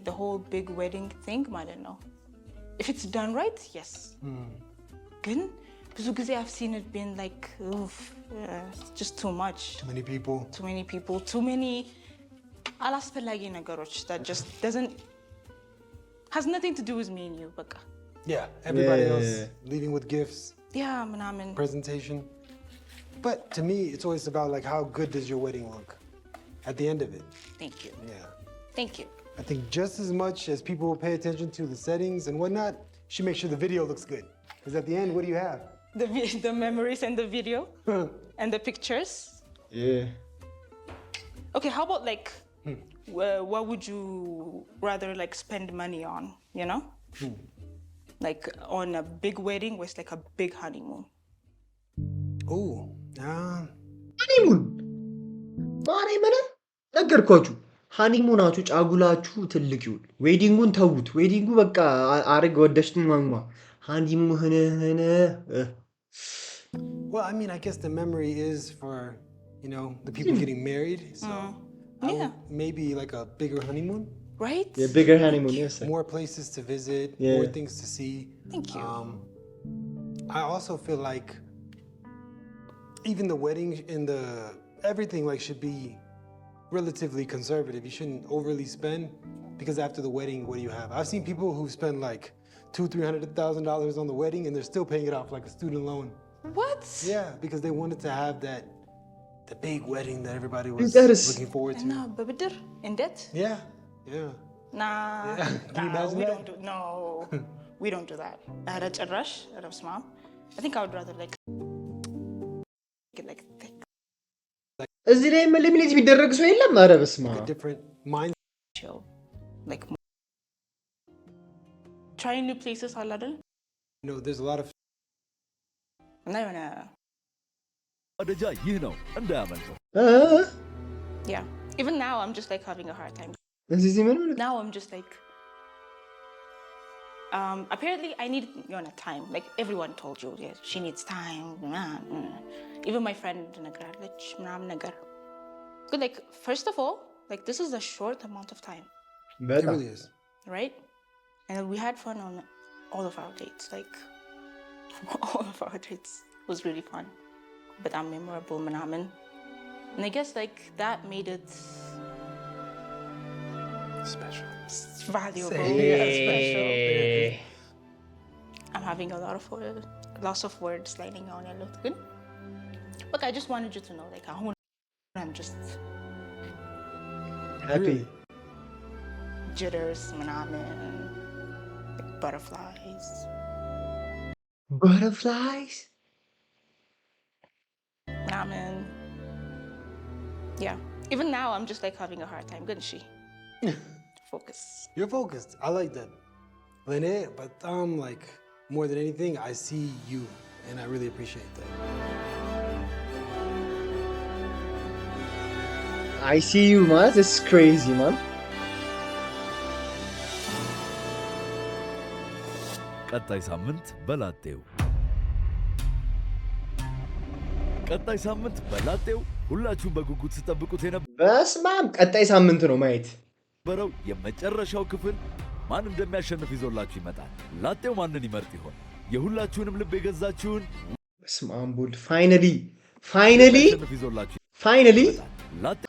C: The whole big wedding thing I don't know if it's done right yes ግን ብዙ ጊዜ I've seen it being like just too much.
D: Too many people.
C: Too many አላስፈላጊ ነገሮች that just has nothing to do with me and you በቃ.
D: Yeah, everybody else leaving with gifts.
C: Yeah, ምናምን.
D: Presentation. But to me, it's always about like how good does your wedding look at the end of it.
C: Thank you.
D: Yeah.
C: Thank you.
D: I think just as much as people will pay attention to the settings and whatnot, you should make sure the video looks good. Because at the end, what do you have?
C: The memories and the video and the pictures.
A: Yeah.
C: Okay, how about like what would you rather like spend money on, you know? Like on a big wedding with like a big honeymoon.
D: Oh,
A: honeymoon. ነገርኳችሁ ሃኒሙናችሁ ጫጉላችሁ ትልቅ ይሁን ዌዲንጉን ተውት ዌዲንጉ በቃ አርግ ወደሽኝ ማማ ሃኒሙን
D: Well, I mean, I guess the memory is for, you know, the people getting married. So maybe like a bigger honeymoon.
C: Right?
A: Yeah, bigger honeymoon, yes.
D: More places to visit, more things to see.
C: Thank you.
D: I also feel like even the wedding and everything like should be relatively conservative. You shouldn't overly spend because after the wedding, what do you have? I've seen people who spend like $200,000-300,000 on the wedding and they're still paying it off like a student loan.
C: What?
D: Yeah, because they wanted to have the big wedding that everybody was looking forward to.
C: No, በብድር in debt?
D: Yeah.
C: Nah.
D: Can you imagine that?
C: We don't do that. ጭራሽ ረብስማ I think I would rather like thick.
A: እዚህ ላይ ሊሚት ቢደረግ ሰው የለም ኧረ በስማ
D: different mind
C: chill like trying new places አለ አይደል?
D: You know, there's a lot of
C: እና የሆነ
G: አደጃ ይህ ነው እንዳያመልጠው
C: yeah even now I'm just like having a hard time now I'm just like apparently I need time like everyone told you yeah, she needs time even my friend ነግራለች ምናምን ነገር but like first of all like this is a short amount of time
D: it really is
C: right and we had fun on all of our dates like all of our dates was really fun but I'm memorable ምናምን and I guess like that made it
D: special
C: valuable special I'm having a lots of words lining on ያሉት ግን but I just wanted you to know like I'm just
A: happy
C: jitters ምናምን like butterflies
A: Butterflies?
C: Nah, man. Yeah. Even now, I'm just like having a hard time, couldn't she? Focus.
D: You're focused. I like that. Lene, but like more than anything, I see you, and I really appreciate that.
A: I see you, man. This is crazy, man.
G: ቀጣይ ሳምንት በላጤው ሁላችሁም በጉጉት ተጠብቁት
A: በስማም ቀጣይ ሳምንት ነው ማየት
G: በረው የመጨረሻው ክፍል ማን እንደሚያሸንፍ ይዞላችሁ ይመጣል። ላጤው ማንን ይመርጥ ይሆን? የሁላችሁንም ልብ የገዛችሁን
A: በስማም ቦል ፋይናሊ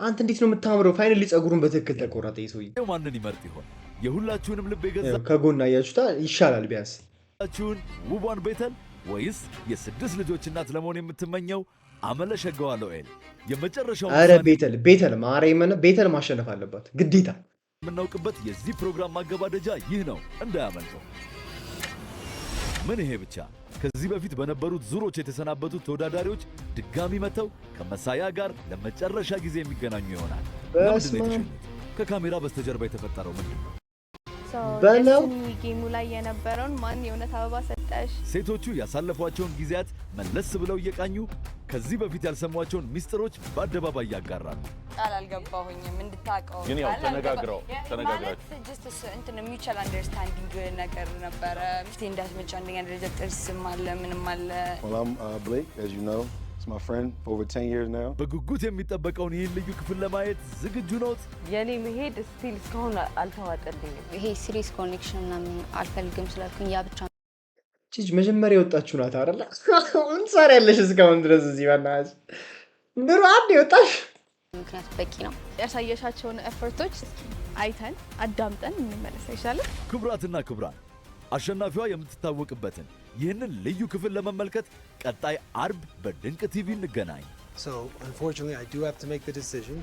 A: አንተ እንዴት ነው የምታምረው? ፋይናሊ ጸጉሩን በትክክል ተቆረጠ ይሰውይ።
G: ማንን ይመርጥ ይሆን? የሁላችሁንም ልብ የገዛችሁን
A: ከጎና ያያችሁታ ይሻላል ቢያንስ
G: ውቧን ቤተል ወይስ የስድስት ልጆች እናት ለመሆን የምትመኘው አመለሸገዋ ሎኤል? የመጨረሻው
A: አረ ቤተል ማርያምን ቤተል ማሸነፍ አለባት ግዴታ።
G: የምናውቅበት የዚህ ፕሮግራም ማገባደጃ ይህ ነው፣ እንዳያመልጠው። ምን ይሄ ብቻ! ከዚህ በፊት በነበሩት ዙሮች የተሰናበቱት ተወዳዳሪዎች ድጋሚ መተው ከመሳያ ጋር ለመጨረሻ ጊዜ የሚገናኙ ይሆናል። ከካሜራ በስተጀርባ የተፈጠረው ምንድን ነው?
J: በለው ጌሙ ላይ የነበረውን ማን የእውነት አበባ ሰጠሽ?
G: ሴቶቹ ያሳለፏቸውን ጊዜያት መለስ ብለው እየቃኙ ከዚህ በፊት ያልሰሟቸውን ሚስጥሮች በአደባባይ ያጋራሉ።
L: ቃል አልገባሁኝም እንድታውቀው
H: ግን ያው ተነጋግራችሁ
L: እንትን ሚውቹዋል አንደርስታንዲንግ ነገር ነበረ። ሚስቴ እንዳትመጪ አንደኛ ደረጃ ጥርስም አለ ምንም አለ።
M: Well, I'm Blake, as you know. It's my friend for over 10 years now.
G: በጉጉት የሚጠበቀውን ይህን ልዩ ክፍል ለማየት ዝግጁ ኖት?
L: የኔ መሄድ ስቲል እስካሁን አልተዋጠልኝም።
B: ይሄ ሲሪየስ ኮኔክሽን ምናምን አልፈልግም ስላልኩኝ ያ ብቻ
A: ቺጅ መጀመሪያ የወጣችሁ ናት አይደል? ምን ሰሪያለሽ እስካሁን ድረስ እዚህ ባናሽ ድሮ አንድ የወጣሽ
J: ምክንያት በቂ ነው። ያሳየሻቸውን ኤፈርቶች አይተን አዳምጠን እንመለስ ይሻላል።
G: ክቡራትና ክቡራን አሸናፊዋ የምትታወቅበትን ይህንን ልዩ ክፍል ለመመልከት ቀጣይ አርብ በድንቅ ቲቪ እንገናኝ።
D: So, unfortunately, I do have to make the decision.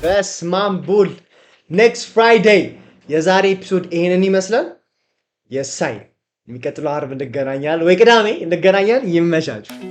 A: በስማም ቡል ኔክስት ፍራይዴይ የዛሬ ኤፒሶድ ይሄንን ይመስላል። የሳይ የሚቀጥለው አርብ እንገናኛለን ወይ ቅዳሜ እንገናኛለን። ይመቻችሁ።